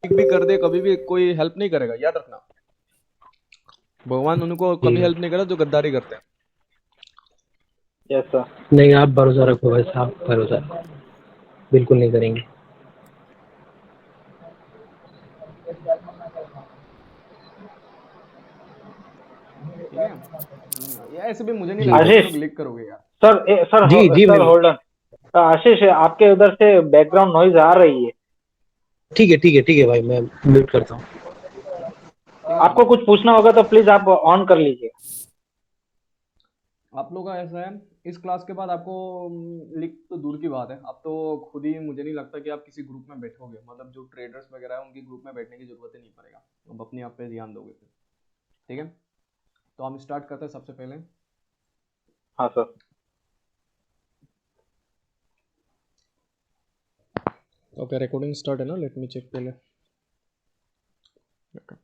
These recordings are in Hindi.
भी कर दे कभी भी कोई हेल्प नहीं करेगा, याद रखना। भगवान उनको ठीक कभी है। हेल्प नहीं करा जो गद्दारी करते हैं। Yes sir. नहीं, आप भरोसा रखो बस, आप भरोसा बिल्कुल नहीं करेंगे। ठीक है। ये ऐसे भी मुझे नहीं जी लगता भाई। तुम आशीष लोग लीक करोगे यार। जी जी सर मैं, होल्ड ऑन। आशीष, आपके उधर से बैकग्राउंड नॉइज आ रही है। ठीक है ठीक है ठीक है भाई, मैं म्यूट करता हूँ। ठीक है। आपको कुछ पूछना होगा तो प्लीज आप ऑन कर लीजिए। आप लोग का ऐसा है, इस क्लास के बाद आपको लीक तो दूर की बात है, अब तो खुद ही मुझे नहीं लगता कि आप किसी ग्रुप में बैठोगे, मतलब जो ट्रेडर्स वगैरह है उनकी ग्रुप में बैठने की जरूरत ही नहीं पड़ेगा। अब अपने आप पे ध्यान दोगे फिर। ठीक है, तो हम स्टार्ट करते हैं सबसे पहले। हाँ सर। ओके, रिकॉर्डिंग स्टार्ट है ना, लेट मी चेक पहले। Okay.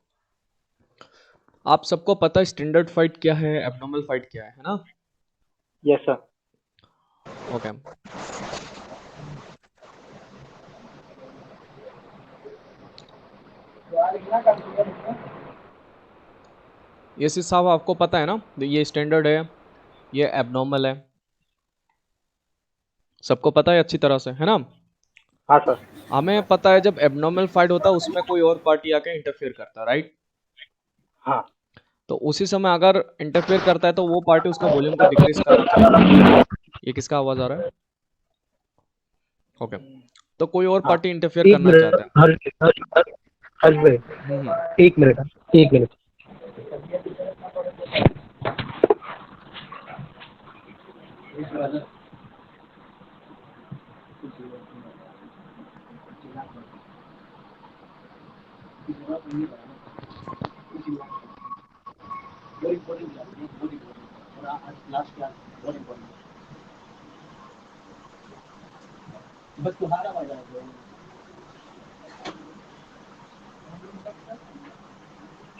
आप सबको पता है स्टैंडर्ड फाइट क्या है, एब्नॉर्मल फाइट क्या है ना? Yes sir. ओके। ये चीज साहब आपको पता है ना, ये स्टैंडर्ड है, ये एब्नॉर्मल है, सबको पता है अच्छी तरह से, है ना? हाँ सर। हमें पता है जब एब्नॉर्मल फाइट होता है उसमें कोई और पार्टी आके इंटरफेयर करता है, राइट? हाँ। तो उसी समय अगर इंटरफेयर करता है तो वो पार्टी उसका वॉल्यूम को डिक्रीज करना चाहता है। ये किसका आवाज आ रहा है? ओके। तो कोई और हाँ। पार्टी इंटरफेयर एक करना मिनट, चाहता है। हर्ष भाई, हम्म। एक मिनट, एक मिनट।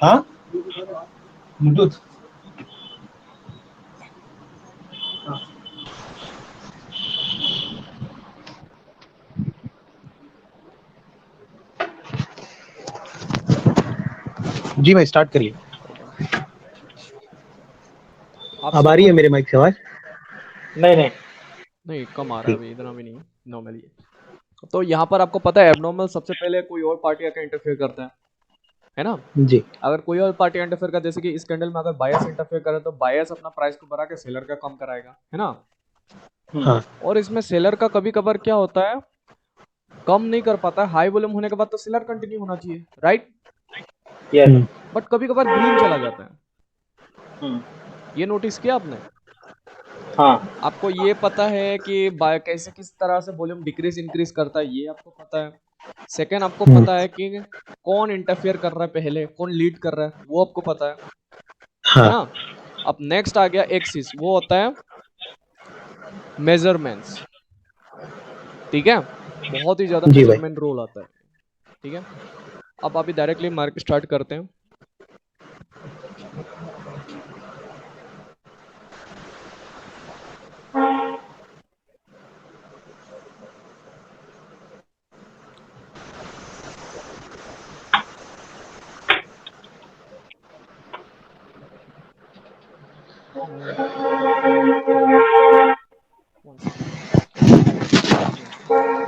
हाँ, ब्लूटूथ। जी भाई, स्टार्ट करिए। ओके। आप अब आ रही सबको है मेरे माइक से आवाज? नहीं नहीं। नहीं, कम आ रहा है ठीक। अभी, इतना भी नहीं, नॉर्मली। तो यहाँ पर आपको पता है एब्नॉर्मल सबसे पहले कोई और पार्टी आके इंटरफेयर करता है ना? जी। अगर कोई और पार्टी इंटरफेयर कर, जैसे कि इस कैंडल में अगर बायस इंटरफेयर करे तो बायस अपना प्राइस को बढ़ा के सेलर का कम कराएगा, है ना? हाँ। और इसमें सेलर का कभी कभार क्या होता है, कम नहीं कर पाता, हाई वॉल्यूम होने के बाद तो सेलर कंटिन्यू होना चाहिए, राइट? यस। बट कभी कभार ग्रीन चला जाता है। हम्म। ये नोटिस किया आपने? हाँ। आपको ये पता है कि बाय कैसे किस तरह से वॉल्यूम डिक्रीज इंक्रीज करता है, ये आपको पता है। सेकंड, आपको हम्म, पता है कि कौन इंटरफेयर कर रहा है, पहले कौन लीड कर रहा है, वो आपको पता है हाँ। ना? अब नेक्स्ट आ गया एक्सिस, वो होता है मेजरमेंट्स। ठीक है, बहुत ही ज्यादा जी भाई। मेजरमेंट रोल आता है। ठीक है, अब अभी डायरेक्टली मार्केट स्टार्ट करते हैं।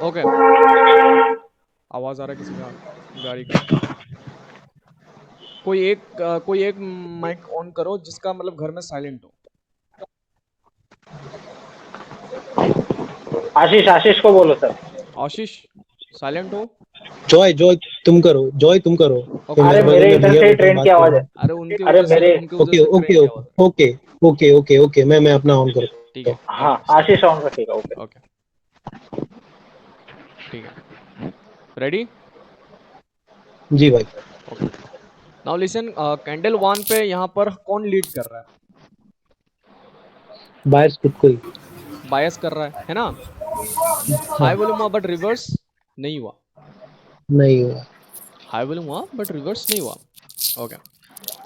ओके, आवाज आ रहा है किसी का, गाड़ी का? कोई एक माइक ऑन करो जिसका मतलब घर में साइलेंट हो। आशीष, आशीष को बोलो सर। आशीष, साइलेंट हो। जॉय, जॉय तुम करो, जॉय तुम करो। ओके, तो अरे मेरे जॉय बगल मेरे में इधर भैया से ही बैठे हैं, ट्रेन की बात कर आवाज रहे है। हैं। अरे उनकी अरे वजह से, मेरे। उनकी वजह ओके से ट्रेन ओके की आवाज okay okay okay okay okay, मैं अपना ऑन ठीक करता है। हूँ। हाँ, ओके, आशीष स्टार्ट। ऑन रखिएगा। ओके। ओके, ठीक है, रेडी? जी भाई। Okay, now listen, candle one पे यहाँ पर कौन लीड कर रहा है? बायर्स खुद को ही। बायस कर रहा है ना? हाँ। हाई वॉल्यूम हुआ बट रिवर्स नहीं हुआ। नहीं हुआ। हाई वॉल्यूम हुआ बट रिवर्स नहीं हुआ। ओके,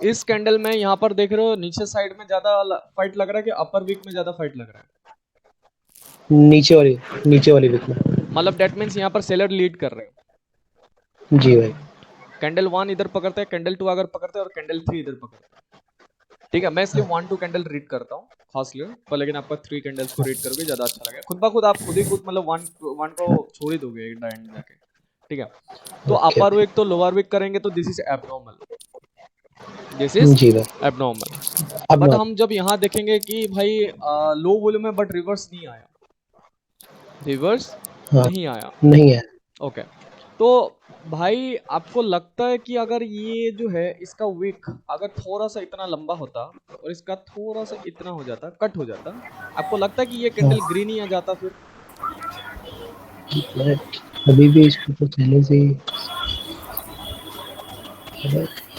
इस कैंडल में यहाँ पर देख रहे हो नीचे साइड में ज्यादा फाइट लग रहा है कि अपर वीक में ज्यादा फाइट लग रहा है? नीचे वाली विक में। मतलब डेट मीन्स यहाँ पर सेलर लीड कर रहे हैं। जी भाई। कैंडल 1 इधर पकड़ते हैं, कैंडल 2 अगर पकड़ते हैं और कैंडल 3 इधर पकड़ते हैं, ठीक है। मैं इसलिए 1 2 कैंडल रीड करता हूँ खासली, पर लेकिन आपका 3 कैंडल्स को रीड करोगे ज्यादा अच्छा लगेगा। खुद ब खुद आप खुद ही खुद मतलब 1 को छोड़ ही दोगे एंड जाके, ठीक है। तो ओके अपर विक तो लोअर विक करेंगे तो this is abnormal, this is जी भाई। एबनॉर्मल। अब बट हम जब यहाँ देखेंगे कि भाई लो वॉल्यूम है बट रिवर्स नहीं आया, रिवर्स हाँ नहीं आया, नहीं है। ओके। तो भाई आपको लगता है कि अगर ये जो है इसका विक अगर थोड़ा सा इतना लंबा होता और इसका थोड़ा सा इतना हो जाता, कट हो जाता, आपको लगता है कि ये कैंडल ग्रीन ही आ जाता फिर? मैं अभी भी इसको तो पहले से ही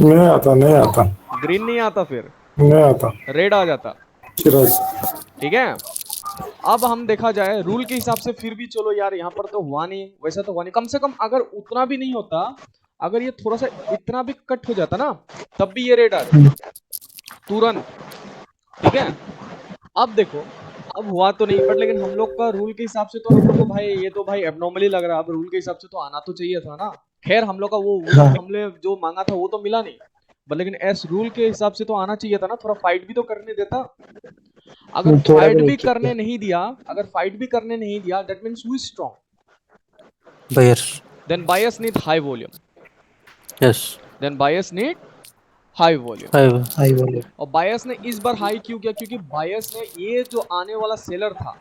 नहीं आता, नहीं आता, ग्रीन नहीं आता, फिर नहीं आता, रेड आ जाता, सिर्फ ठीक है। अब हम देखा जाए रूल के हिसाब से फिर भी चलो यार यहाँ पर तो हुआ नहीं, वैसा तो हुआ नहीं, कम से कम अगर उतना भी नहीं होता, अगर ये थोड़ा सा इतना भी कट हो जाता ना, तब भी ये रेड आ जाता तुरंत, ठीक है। अब देखो अब हुआ तो नहीं, बट लेकिन हम लोग का रूल के हिसाब से तो हम लोग को भाई ये तो भाई एबनॉर्मली लग रहा है, अब रूल के हिसाब से तो आना तो चाहिए था ना। खैर हम लोग का वो हाँ। हमने जो मांगा था वो तो मिला नहीं, बट लेकिन एस रूल के हिसाब से तो आना चाहिए था ना, थोड़ा फाइट भी तो करने देता। अगर थोड़ा फाइट भी भी नहीं किया। करने नहीं दिया, अगर फाइट भी करने नहीं दिया, that means who is strong? Buyers. Then buyers need high volume, Yes. Then buyers need high volume. High volume. और बायर्स ने इस बार हाई क्यों किया? क्योंकि बायर्स ने ये जो आने वाला सेलर था,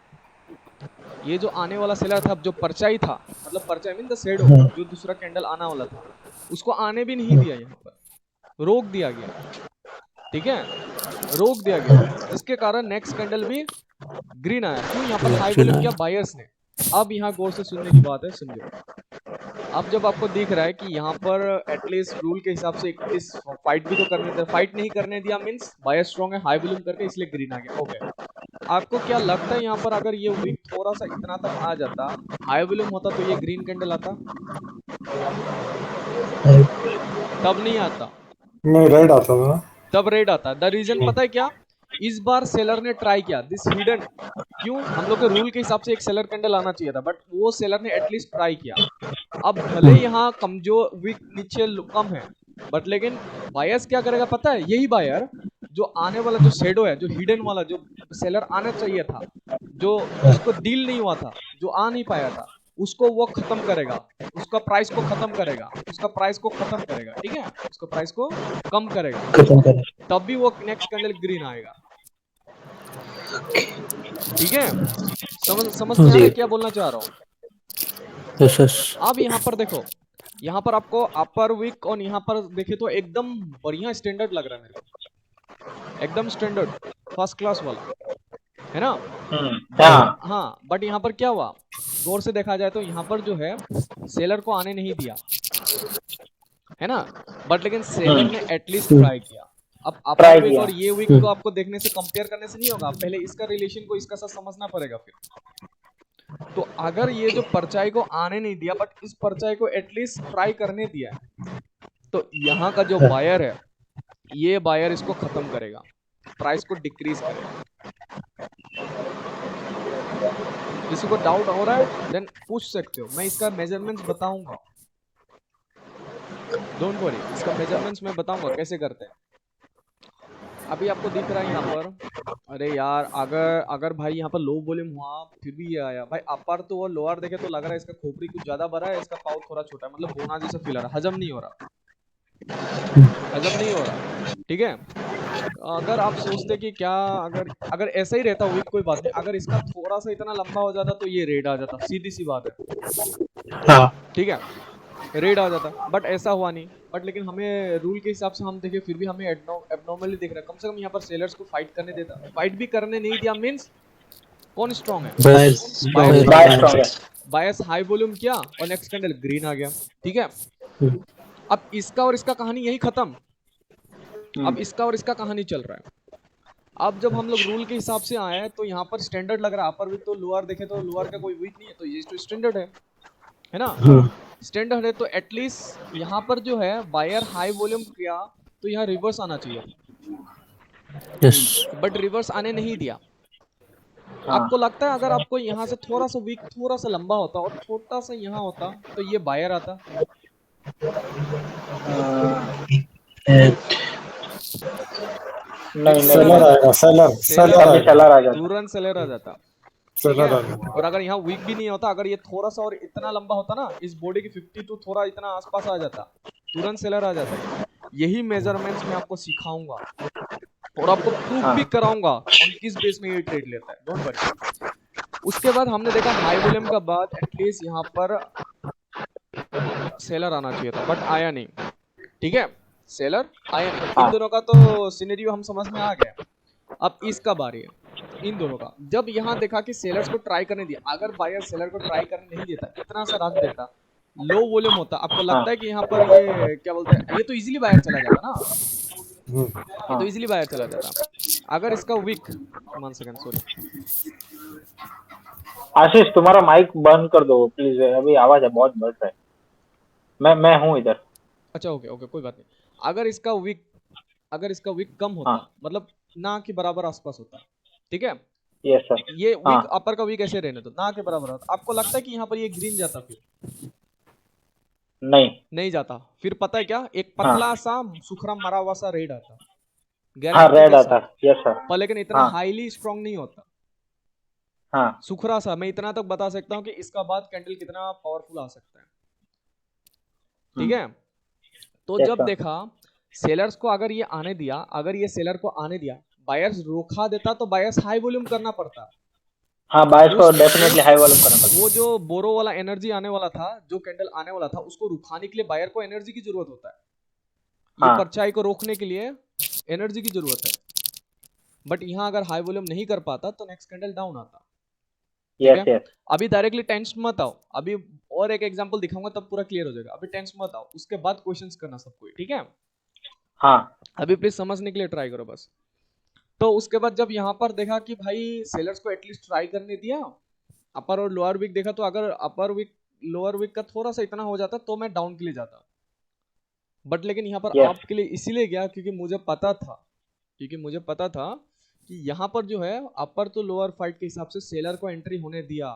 ये जो आने वाला सेलर था, जो परचाई था, मतलब परचाई मीन द शेडो, जो दूसरा कैंडल आने वाला था, उसको आने भी नहीं दिया, यहाँ पर रोक दिया गया, ठीक है, रोक दिया गया। इसके कारण नेक्स्ट कैंडल भी ग्रीन आया। क्यों? यहाँ पर हाई वॉल्यूम किया बायर्स ने। अब यहाँ गौर से सुनने की बात है, समझो। अब जब आपको दिख रहा है कि यहाँ पर एटलीस्ट रूल के हिसाब से इस फाइट भी तो करने दिया, फाइट नहीं करने दिया मींस बायर स्ट्रांग है, हाई वॉल्यूम करके इसलिए ग्रीन आ गया, ओके। आपको क्या लगता है यहाँ पर अगर ये विक थोड़ा सा इतना तक आ जाता, हाई वॉल्यूम होता, तो ये ग्रीन कैंडल आता? तब नहीं आता, नहीं, रेड आता था ना। तब रेड आता। द रीजन पता है क्या? इस बार सेलर ने ट्राई किया दिस हिडन। क्यों? हम लोग के रूल के हिसाब से एक सेलर कैंडल आना चाहिए था, बट वो सेलर ने एटलीस्ट ट्राई किया। अब भले यहाँ कमजोर विक नीचे कम है, बट लेकिन बायर्स क्या करेगा पता है? यही बायर जो आने वाला जो शेडो है, जो हिडन वाला, जो सेलर आना चाहिए था, जो जिसको डील नहीं हुआ था, जो आ नहीं पाया था, उसको वो खत्म करेगा, उसका प्राइस को खत्म करेगा, उसका प्राइस को खत्म करेगा, ठीक है, उसका प्राइस को कम करेगा, खत्म कर। तब भी वो नेक्स्ट कैंडल ग्रीन आएगा, ठीक है। समझ में आ रहा है क्या बोलना चाह रहा हूँ? Yes, yes. अब यहाँ पर देखो, यहाँ पर आपको अपर विक और यहाँ पर देखे तो एकदम बढ़िया स्टैंडर्ड लग रहा है मेरे को, एकदम स्टैंडर्ड फर्स्ट क्लास वाला, है ना? हाँ, बट यहाँ पर क्या हुआ? गौर से देखा जाए तो यहाँ पर जो है सेलर को आने नहीं दिया, है ना, बट लेकिन सेलर ने एटलीस्ट ट्राई किया। अब अपर विक और ये विक को आपको देखने से कंपेयर करने से नहीं होगा, पहले इसका रिलेशन को इसका साथ समझना पड़ेगा फिर। तो अगर ये जो परचाई को आने नहीं दिया, बट इस परचाई को एटलीस्ट ट्राई करने दिया, तो यहाँ का जो बायर है, ये बायर इसको खत्म करेगा, प्राइस को डिक्रीज करेगा। किसी को डाउट हो रहा है देन पूछ सकते हो, मैं इसका मेजरमेंट्स बताऊंगा, डोंट वरी, इसका मेजरमेंट्स मैं बताऊंगा कैसे करते हैं। अभी आपको दिख रहा है यहाँ पर, अरे यार अगर भाई यहाँ पर लो वॉल्यूम हुआ फिर भी ये आया भाई, अपर तो और लोअर देखे तो लग रहा है इसका खोपड़ी कुछ ज्यादा बड़ा है, इसका पाउच थोड़ा छोटा है, मतलब बोना जैसा फील आ रहा है, हजम नहीं हो रहा, हजम नहीं हो रहा, ठीक है। अगर आप सोचते कि क्या अगर ऐसा ही रहता वीक कोई बात नहीं, अगर इसका थोड़ा सा इतना लंबा हो जाता तो ये रेड आ जाता, सीधी सी बात है, ठीक है, रेड आ जाता, बट ऐसा हुआ नहीं। बट लेकिन हमें रूल के हिसाब से हम देखें फिर भी हमें एबनॉर्मली दिख रहा है। कम से कम यहाँ पर सेलर्स को फाइट करने देता, फाइट भी करने नहीं दिया मींस कौन स्ट्रांग है? बायर्स हाई वॉल्यूम किया और नेक्स्ट कैंडल ग्रीन आ गया, ठीक है। अब इसका और इसका कहानी यही खत्म, अब इसका और इसका कहानी चल रहा है। अब जब हम लोग रूल के हिसाब से आए तो यहाँ पर स्टैंडर्ड लग रहा है, अपर विक तो लोअर देखे तो लोअर का कोई वीक नहीं है, तो ये तो स्टैंडर्ड है ना, स्टैंडर्ड है। तो एटलीस्ट यहाँ पर जो है बायर हाई वॉल्यूम किया तो यहाँ रिवर्स आना चाहिए, Yes. बट रिवर्स आने नहीं दिया। आपको लगता है अगर आपको यहाँ से थोड़ा सा वीक थोड़ा सा लंबा होता और छोटा सा यहाँ होता तो ये बायर आता? नहीं नहीं सेलर आएगा, सेलर सेलर अभी आएगा, सेलर आ जाता। तुरंत सेलर आ जाता, ठीक सेलर है। आ जाता। और अगर यहाँ वीक भी नहीं होता, अगर ये थोड़ा सा और इतना लंबा होता ना, इस बॉडी की 52 थोड़ा इतना आसपास आ जाता, तुरंत सेलर आ जाता है। यही मेजरमेंट्स मैं आपको सिखाऊंगा और आपको प्रूफ भी कराऊंगा और किस बेस में ये ट्रेड लेता है, डोंट वरी। उसके बाद हमने देखा हाई वॉल्यूम का बाद एटलीस्ट यहाँ पर सेलर आना चाहिए था, बट आया नहीं, ठीक है, सेलर आया नहीं। इन दोनों का तो सिनेरियो हम समझ में आ गया। अब इसका बारी है इन दोनों का। जब यहाँ देखा कि सेलर्स को ट्राई करने दिया, अगर बायर सेलर को ट्राई करने नहीं देता, इतना सा रख देता, लो वॉल्यूम होता, आपको लगता है कि यहाँ पर ये क्या बोलते हैं, ये तो इजीली बायर चला जाता ना, ये तो इजीली बायर चला जाता। अगर इसका वीक, 1 सेकंड सॉरी, आशीष तुम्हारा माइक बंद कर दो प्लीज, अभी आवाज है बहुत बढ़ रहा है। मैं हूँ इधर। अच्छा ओके ओके कोई बात नहीं। अगर इसका वीक कम होता, मतलब ना के बराबर आसपास होता, ठीक है, यस सर। ये वीक अपर का वीक ऐसे रहने दो, ना के बराबर होता, आपको लगता है कि यहाँ पर ये ग्रीन जाता? फिर नहीं जाता। फिर पता है क्या, एक पतला सा सुखरा मरा हुआ सा रेड आता, रेड आता, यस सर, पर लेकिन इतना हाईली स्ट्रॉन्ग नहीं होता, हाँ सुखरा सा। मैं इतना तक बता सकता हूँ कि इसका बाद कैंडल कितना पावरफुल आ सकता है, ठीक है। तो जब देखा सेलर्स को, अगर ये आने दिया, अगर ये सेलर को आने दिया, बायर्स रोका देता तो बायर्स हाई वॉल्यूम करना पड़ता। हाँ बायर्स को डेफिनेटली हाई वॉल्यूम करना पड़ता। वो जो बोरो वाला एनर्जी आने वाला था, जो कैंडल आने वाला था, उसको रुकाने के लिए बायर को एनर्जी की जरूरत होता है। ये परछाई को रोकने के लिए एनर्जी की जरूरत है। बट यहाँ अगर हाई वॉल्यूम नहीं कर पाता तो नेक्स्ट कैंडल डाउन आता। Yes yes. अभी डायरेक्टली टेंस मत आओ, अभी और एक एग्जांपल दिखाऊंगा तब पूरा क्लियर हो जाएगा। अभी टेंस मत आओ, उसके बाद क्वेश्चंस करना सबको, ठीक है। हाँ अभी प्लीज समझने के लिए ट्राई करो बस। तो उसके बाद जब यहाँ पर देखा कि भाई सेलर्स को एटलीस्ट ट्राई करने दिया, अपर और लोअर वीक देखा, तो अगर अपर वीक लोअर वीक का थोड़ा सा इतना हो जाता तो मैं डाउन के लिए जाता। बट लेकिन यहाँ पर आपके लिए इसीलिए गया क्योंकि मुझे पता था कि यहाँ पर जो है अपर तो लोअर फाइट के हिसाब से सेलर को एंट्री होने दिया।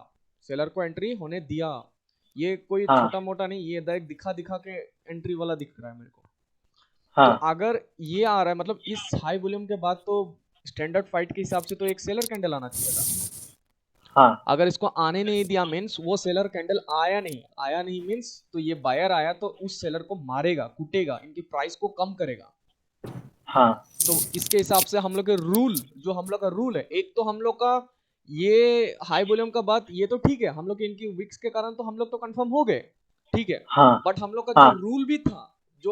ये कोई छोटा मोटा नहीं, ये डायरेक्ट दिखा के एंट्री वाला दिख रहा है मेरे को। तो अगर ये आ रहा है, मतलब इस हाई वॉल्यूम के बाद तो स्टैंडर्ड फाइट के हिसाब से तो एक सेलर कैंडल आना चाहिए था। अगर इसको आने नहीं दिया मींस वो सेलर कैंडल आया नहीं मींस तो ये बायर आया तो उस सेलर को मारेगा, कूटेगा, इनकी प्राइस को कम करेगा। तो इसके हिसाब से हम लोग के रूल है, एक तो हम लोग का ये हाई वॉल्यूम का बात, ये तो ठीक है, हम लोग इनकी विक्स के कारण तो हम लोग तो कंफर्म हो गए, ठीक है। बट हम लोग का जो रूल भी था, जो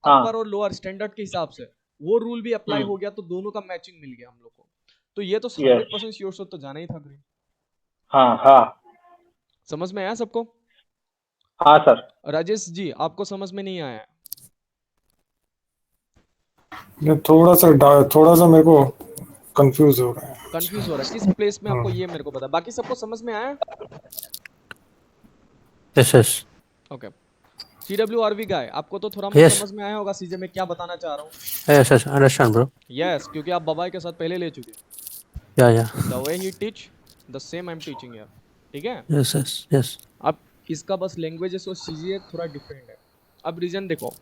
अपर और लोअर स्टैंडर्ड के हिसाब से, वो रूल भी अप्लाई हो गया, तो दोनों का मैचिंग मिल गया हम लोग को। तो ये तो 100% श्योर शॉट तो जाना ही था ग्रीन। समझ में आया सबको? हाँ सर। राजेश जी आपको समझ में नहीं आया? थोड़ा सा मेरे को कंफ्यूज हो रहा है। किस प्लेस में आपको ये मेरे को पता, बाकी सबको समझ में आया? Yes okay. CWRV गाय आपको तो थोड़ा बहुत समझ में आया होगा सीजे में क्या बताना चाह रहा हूँ। Yes understand bro. यस, क्योंकि आप बबाई के साथ पहले ले चुके। या the way he teach the same I am teaching here, ठीक है। यस। अब इसका बस लैंग्वेजेस और चीजें थोड़ा डिफरेंट है। अब रीजन देखो,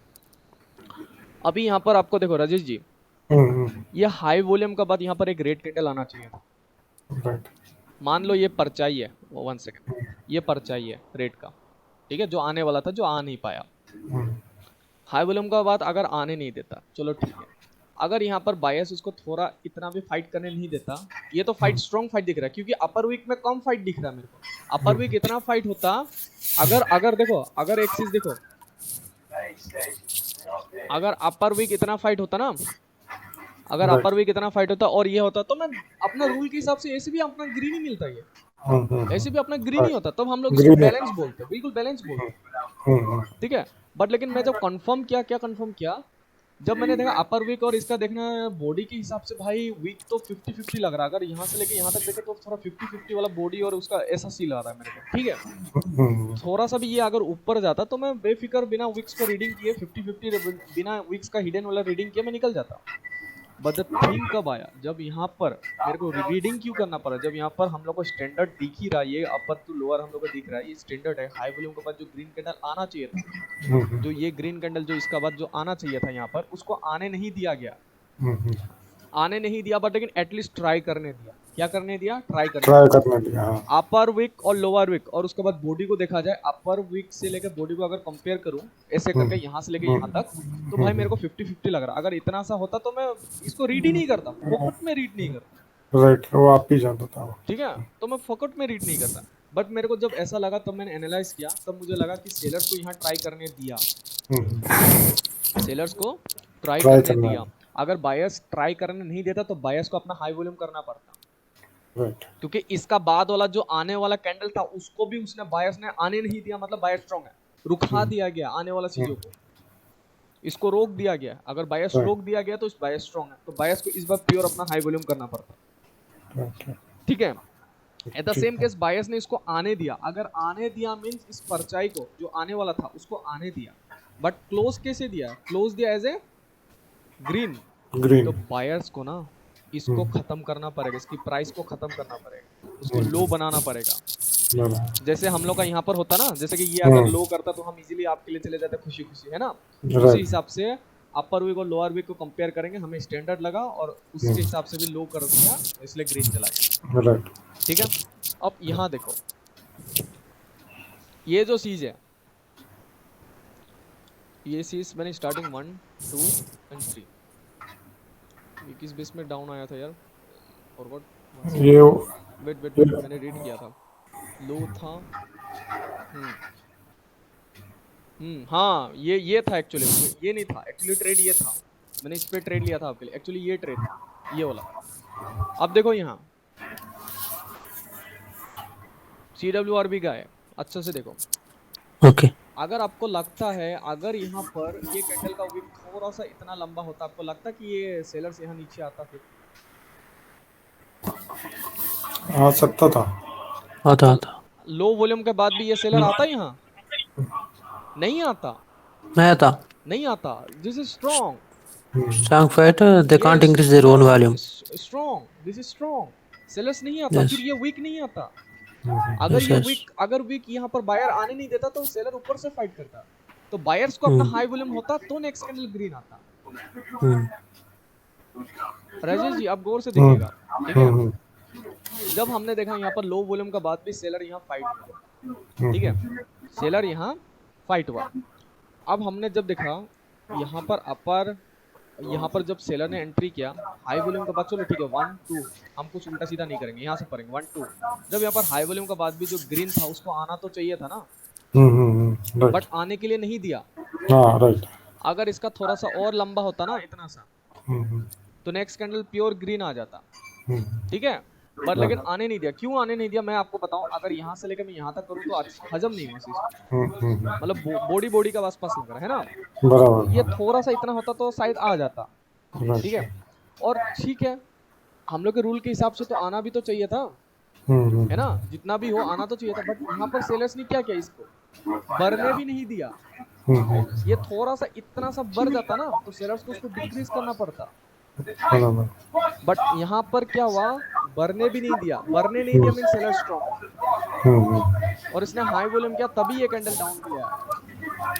अभी यहाँ पर आपको देखो राजेश जी, ये हाई वॉल्यूम का बाद यहाँ पर एक रेड कैंडल आना चाहिए था। मान लो ये परचाई है, 1 सेकंड, ये परचाई है रेड का, ठीक है, जो आने वाला था, जो आ नहीं पाया। हाई वॉल्यूम का बाद अगर आने नहीं देता, चलो ठीक है। अगर यहाँ पर बायस उसको थोड़ा इतना भी फाइट करने नहीं देता, ये तो फाइट स्ट्रॉन्ग फाइट दिख रहा है, क्योंकि अपर वीक में कम फाइट दिख रहा है मेरे को। अपर वीक इतना फाइट होता, अगर देखो, अगर एक चीज देखो, अगर अपर वीक इतना फाइट होता ना, अगर अपर वीक इतना फाइट होता और ये होता, तो मैं अपना रूल के हिसाब से ऐसे भी अपना ग्रीन ही मिलता है, ऐसे भी अपना ग्रीन ही होता, तब हम लोग इसको बैलेंस बोलते, बिल्कुल बैलेंस बोलते, ठीक है। बट लेकिन मैं जब कंफर्म किया, जब मैंने देखा अपर वीक और इसका देखना बॉडी के हिसाब से, भाई वीक तो 50-50 लग रहा है। अगर यहाँ से लेके यहाँ तक देखे तो थोड़ा 50-50 वाला बॉडी और उसका ऐसा सील आ रहा है मेरे को, ठीक है। थोड़ा सा भी ये अगर ऊपर जाता तो मैं बेफिक्र बिना विक्स को रीडिंग किए 50-50 बिना विक्स का हिडन वाला रीडिंग किए मैं निकल जाता। बट द थिंग कब आया, जब यहाँ पर मेरे को रीडिंग क्यों करना पड़ा, जब यहाँ पर हम लोग को स्टैंडर्ड दिख ही रहा है, ये अपर टू लोअर हम लोग को दिख रहा है, ये स्टैंडर्ड है, हाई वॉल्यूम के बाद जो ग्रीन कैंडल आना चाहिए था, जो ये ग्रीन कैंडल जो इसका बाद जो आना चाहिए था यहाँ पर, उसको आने नहीं दिया गया, आने नहीं दिया, बट लेकिन एटलीस्ट ट्राई करने दिया। क्या करने दिया? ट्राई करने दिया। अपर विक और लोअर विक, और उसके बाद बॉडी को देखा जाए, अपर विक से लेकर बॉडी को अगर कंपेयर करूं ऐसे करके यहाँ से लेकर यहाँ तक, तो भाई मेरे को 50-50 लग रहा। अगर इतना सा होता तो मैं इसको रीड ही नहीं करता, फोकट में रीड नहीं करता। राइट, वो आप ही जानता था। ठीक है, तो मैं फोकट में रीड नहीं करता, बट मेरे को जब ऐसा लगा तब मैंने एनालाइज किया, तब मुझे लगा कि सेलर्स को यहाँ ट्राई करने दिया, सेलर्स को ट्राई करने दिया। अगर बायर्स ट्राई करने नहीं देता तो बायर्स को अपना हाई वॉल्यूम करना पड़ता, क्योंकि इसका बाद वाला जो आने वाला कैंडल था उसको भी उसने बायर्स ने आने नहीं दिया, मतलब बायर्स स्ट्रांग है, रुका दिया गया आने वाला चीजों को, इसको रोक दिया गया। अगर बायर्स रोक दिया गया तो इस बायर्स स्ट्रांग है, तो बायर्स को इस बार प्योर अपना हाई वॉल्यूम करना पड़ता। ठीक है, at the same case buyers ने इसको आने दिया, अगर आने दिया मींस इस परचाई को जो आने वाला था उसको आने दिया, बट क्लोज कैसे दिया? क्लोज दिया एज ए ग्रीन। तो बायर्स को ना इसको खत्म करना पड़ेगा, इसकी प्राइस को खत्म करना पड़ेगा, उसको लो बनाना पड़ेगा। जैसे हम लोग का यहाँ पर होता ना, जैसे कि ये अगर लो करता तो हम इजीली आपके लिए चले जाते खुशी खुशी, है ना। उसी हिसाब से अपर वीक और लोअर वीक को कंपेयर करेंगे, हमें स्टैंडर्ड लगा और उसके हिसाब से भी लो कर दिया, इसलिए ग्रीन चला गया। ठीक है, अब यहाँ देखो ये जो चीज है, ये चीज मैंने स्टार्टिंग 1, 2 and 3, ये किस बेस में डाउन आया था यार, फॉरवर्ड ये वेट मैंने रीड किया था, लो था। हाँ ये था एक्चुअली, ये नहीं था एक्चुअली, ट्रेड ये था, मैंने इस पे ट्रेड लिया था आपके लिए, एक्चुअली ये ट्रेड था ये वाला। अब देखो यहाँ CWRB का है, अच्छा से देखो। ओके अगर आपको लगता है, अगर यहाँ पर ये कैंडल का विक थोड़ा सा इतना लंबा होता, आपको लगता कि ये सेलर्स यहाँ नीचे आता फिर आ सकता था, आता लो वॉल्यूम के बाद भी ये सेलर आता यहाँ? नहीं आता, नहीं आता। This is strong fighter, they can't increase their own volume. Strong, this is strong. Sellers नहीं आता, फिर ये वीक नहीं आता। अगर ये वीक, अगर वीक यहाँ पर बायर आने नहीं देता तो सेलर ऊपर से फाइट करता, तो बायर्स को अपना हाई वॉल्यूम होता तो नेक्स्ट कैंडल ग्रीन आता। राजेश जी आप गौर से देखिएगा, ठीक है। जब हमने देखा यहाँ पर लो वॉल्यूम का बाद भी सेलर यहाँ फाइट हुआ, ठीक है, सेलर यहाँ फाइट हुआ। अब हमने जब देखा यहाँ पर अपर, यहाँ पर जब सेलर ने एंट्री किया हाई वॉल्यूम के बाद, चलो ठीक है 1, 2 हम कुछ उल्टा सीधा नहीं करेंगे, यहाँ से पढ़ेंगे 1, 2। जब यहाँ पर हाई वॉल्यूम का बाद भी जो ग्रीन था उसको आना तो चाहिए था ना, बट आने के लिए नहीं दिया। राइट, अगर इसका थोड़ा सा और लंबा होता ना इतना सा, तो नेक्स्ट कैंडल प्योर ग्रीन आ जाता, ठीक है, पर लेकिन आने नहीं दिया। क्यों आने नहीं दिया मैं आपको बताऊं, अगर यहाँ से लेकर मैं यहाँ तक करूँ तो हजम नहीं हुआ, मतलब बॉडी का आसपास लग रहा है ना, बराबर। ये थोड़ा सा इतना होता तो शायद आ जाता, ठीक है। और ठीक है, हम लोग के रूल के हिसाब से तो आना भी तो चाहिए था, है ना, जितना भी हो आना तो चाहिए था, बट यहाँ पर सेलर्स ने क्या किया, इसको बढ़ने भी नहीं दिया। ये थोड़ा सा इतना सा बढ़ जाता ना तो सेलर्स को उसको डिक्रीज करना पड़ता, बट यहाँ पर क्या हुआ, बढ़ने भी नहीं दिया, बढ़ने नहीं दिया मीन सेलर स्ट्रॉन्ग, और इसने हाई वॉल्यूम किया तभी ये कैंडल डाउन किया,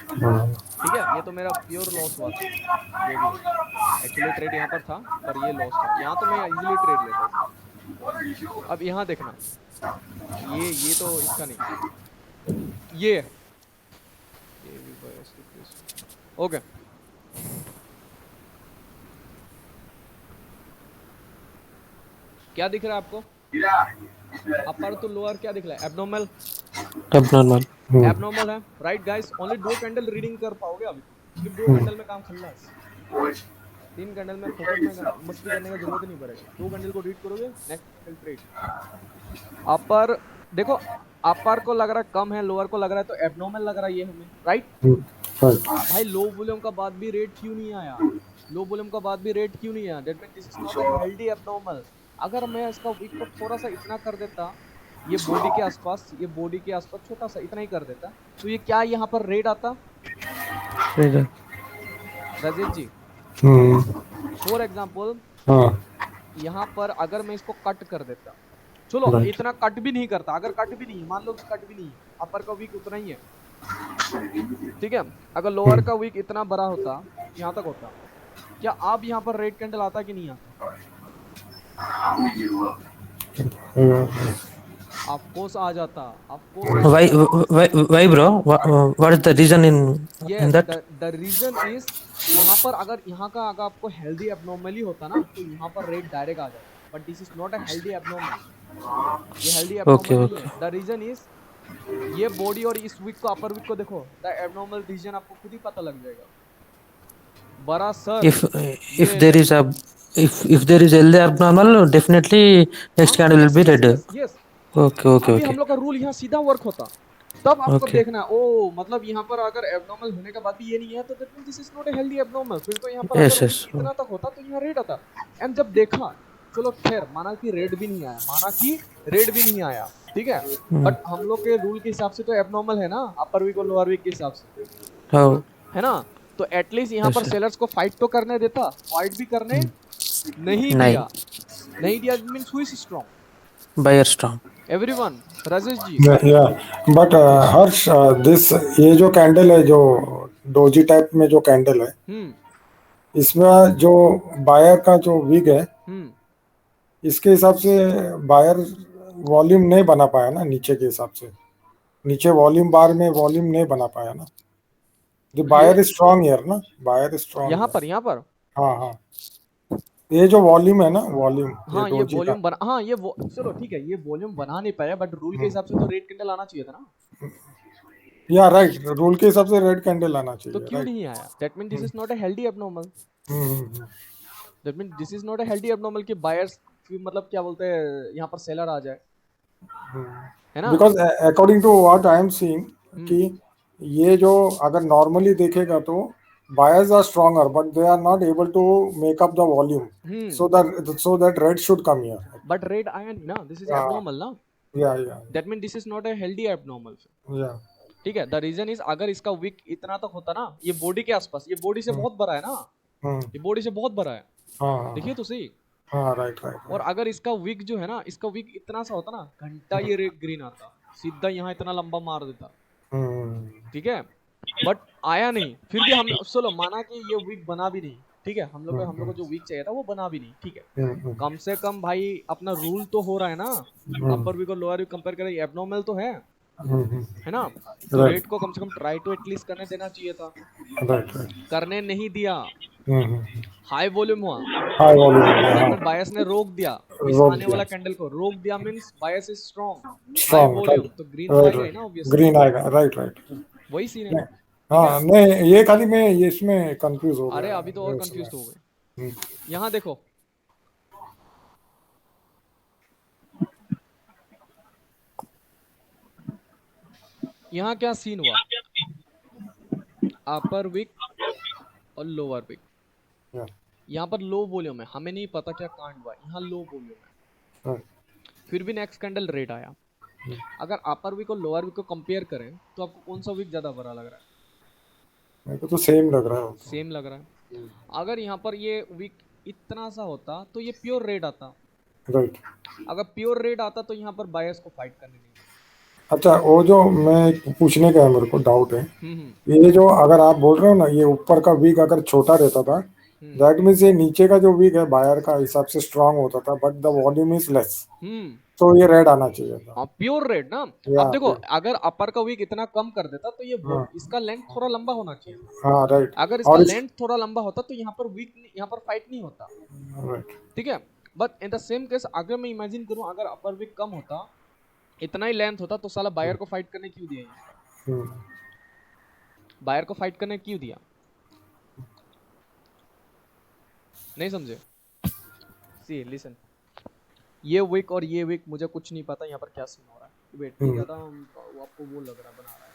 ठीक है। ये तो मेरा प्योर लॉस हुआ था, ये भी एक्चुअली ट्रेड यहाँ पर था पर ये लॉस था, यहाँ तो मैं इजीली ट्रेड लेता था। अब यहाँ देखना, ये तो इसका नहीं, ये ओके। क्या दिख रहा है आपको, अपर तो लोअर क्या दिख रहा है, एब्नॉर्मल है, right guys. Only 2 candle reading कर पाओगे अभी, सिर्फ 2 कैंडल में काम खल्लास, 3 कैंडल में फोकस में मस्ती करने का जरूरत नहीं पड़ेगा, 2 कैंडल को रीड करोगे नेक्स्ट कैंडल ट्रेड। अपर देखो, अपर को लग रहा है कम है, लोअर को लग रहा है तो एब्नॉर्मल लग रहा है ये हमें, राइट। भाई लो वॉल्यूम का बाद भी रेट क्यों नहीं आया, लो वॉल्यूम का बाद भी रेट क्यों नहीं आया, that means this is not a healthy abnormal. अगर मैं इसका वीक को थोड़ा सा इतना कर देता, ये बॉडी के आसपास, ये बॉडी के आसपास छोटा सा इतना ही कर देता, तो ये क्या यहाँ पर रेट आता राजेश जी। फॉर एग्जांपल हाँ यहाँ पर अगर मैं इसको कट कर देता, चलो राइट इतना कट भी नहीं करता, अगर कट भी नहीं, मान लो कि कट भी नहीं है, अपर का वीक उतना ही है, ठीक है, अगर लोअर का वीक इतना बड़ा होता, यहाँ तक होता, क्या आप यहाँ पर रेड कैंडल आता कि नहीं आता? ऑफ कोर्स आ जाता, ऑफ कोर्स आ Why, जाता। why, bro? What is the reason in yes, that? The reason is, यहाँ पर अगर यहाँ का अगर आपको हेल्दी एबनॉर्मली होता ना, तो यहाँ पर रेट डायरेक्ट आ जाता, but this is not a healthy abnormal, ये हेल्दी Okay, एबनॉर्मल नहीं okay. है। द रीजन इज, ये बॉडी और इस वीक को, अपर वीक को देखो, द एबनॉर्मल रीजन आपको खुद ही पता लग जाएगा, बड़ा सर, If ये there is a if there is LA abnormal, definitely next हाँ, candle will yes be yes red. Yes yes, Okay, okay, अभी okay, हम लोग का रूल यहाँ सीधा वर्क होता, तब आपको okay. देखना है, ओ मतलब यहाँ पर अगर एबनॉर्मल होने का बाद भी ये नहीं है, तो that means this is not a healthy abnormal, फिर तो यहाँ पर अगर Yes, वीक yes. इतना तक होता तो यहाँ रेड आता। एंड जब देखा, चलो खैर माना कि रेड भी नहीं आया, माना कि रेड भी नहीं आया, ठीक है, Hmm. बट हम लोग के रूल के हिसाब से तो एबनॉर्मल है ना, अपर वीक और लोअर वीक के हिसाब से, How? है ना, तो एटलीस्ट यहाँ Yes, पर sir. सेलर्स को फाइट तो करने देता, फाइट भी करने नहीं Nine. दिया, नहीं दिया means who is strong, Buyer strong. Everyone, Rajesh ji. या बट हर्ष दिस ये जो कैंडल है जो डोजी टाइप में जो कैंडल है हम्म इसमें जो बायर का जो विग है हम्म इसके हिसाब से बायर वॉल्यूम नहीं बना पाया ना नीचे के हिसाब से नीचे वॉल्यूम बार में वॉल्यूम नहीं बना पाया ना द ये बायर इज स्ट्रांग हियर ना बायर इज यहाँ स्ट्रांग पर, यहाँ पर, हाँ हाँ ये जो वॉल्यूम है ना वॉल्यूम ये हाँ ये डोजी का वॉल्यूम बना, हाँ ये चलो ठीक है, ये वॉल्यूम बना नहीं पाया, बट रूल के हिसाब से तो रेड कैंडल आना चाहिए था ना, या राइट रूल के हिसाब से रेड कैंडल आना तो चाहिए क्यों राइट नहीं आया? That mean this is not a healthy abnormal, that mean this is not a healthy abnormal कि बायर्स मतलब क्या बोलते हैं, यहाँ पर सेलर आ जाए, है ना। Because according to what I am seeing hmm कि ये जो अगर नॉर्मली देखेगा तो buyers are stronger but they are not able to make up the volume hmm so that red should come here but red आया नहीं ना, दिस इज yeah एबनॉर्मल ना, yeah that mean this is not a healthy abnormal, yeah ठीक है। द रीजन इज, अगर इसका विक इतना तक होता ना, ये बॉडी के आसपास, ये बॉडी से बहुत बड़ा है ना, हम्म ये बॉडी से बहुत बड़ा है, हाँ देखिए तो सही। हाँ राइट राइट और अगर इसका विक जो है ना, इसका विक इतना सा होता ना, घंटा ये रेड ग्रीन आता, सीधा यहाँ इतना लंबा मार देता, हम्म ठीक है, बट आया नहीं, फिर भी हम चलो माना कि ये विक बना भी नहीं, ठीक है, हम लोग को जो विक चाहिए था वो बना भी नहीं, ठीक है, कम से कम भाई अपना रूल तो हो रहा है ना, अपर विक और लोअर विक कंपेयर करें, एबनॉर्मल तो है ना, तो राइट रेट को कम से कम ट्राई टू एटलीस्ट करने देना चाहिए था, राइट राइट करने नहीं दिया, हाई वॉल्यूम हुआ, हाई वॉल्यूम दैट हाँ मीन बायस ने रोक दिया, इस रोक आने दिया वाला कैंडल को रोक दिया, means bias is strong, high strong volume, right तो ग्रीन तो राइट आएगा ही ना राइट ऑब्वियसली, ग्रीन आएगा राइट राइट वही सीन है, ठीक है। हाँ नहीं ये खाली मैं ये इसमें कंफ्यूज हो अरे गया अभी तो और इसमें कंफ्यूज हो गए, यहाँ देखो, यहाँ क्या सीन हुआ, अपर विक और लोअर विक, Yeah. यहाँ पर लो वॉल्यूम है, हमें नहीं पता क्या कांड हुआ, यहाँ लो वॉल्यूम है, Right. फिर भी नेक्स्ट कैंडल रेड आया, अगर अपर विक और लोअर विक को कंपेयर करें तो आपको कौन सा विक ज्यादा बड़ा लग रहा है? मेरे को तो सेम लग रहा है वो तो। सेम लग रहा है। अगर यहाँ पर ये विक इतना सा होता तो ये प्योर रेड आता, राइट अगर प्योर रेड आता तो यहाँ पर बायर्स को फाइट करने नहीं देता। अच्छा वो जो मैं पूछने का है मेरे को डाउट है हम्म ये जो अगर आप बोल रहे हो ना ये ऊपर का वीक अगर छोटा रहता था दैट मीन्स ये नीचे का जो वीक है बायर का हिसाब से स्ट्रांग होता था but the volume is less hmm तो ये रेड आना चाहिए था हाँ प्योर रेड ना। या अब देखो अगर अपर का विक इतना कम कर देता तो ये हाँ इसका लेंथ थोड़ा लंबा होना चाहिए, हाँ राइट अगर इसका और इस लेंथ थोड़ा लंबा होता तो यहाँ पर विक, यहाँ पर फाइट नहीं होता, राइट ठीक है। But in the same case अगर मैं इमेजिन करूं अगर अपर विक कम होता, इतना ही लेंथ होता, तो साला बायर को फाइट करने क्यों दिया यहाँ पर? बायर को फाइट करने क्यों दिया? नहीं समझे? सी लिसन, ये विक और ये विक मुझे कुछ नहीं पता यहाँ पर क्या सीन हो रहा है, वेट ठीक है, वो आपको वो लग रहा बना रहा है,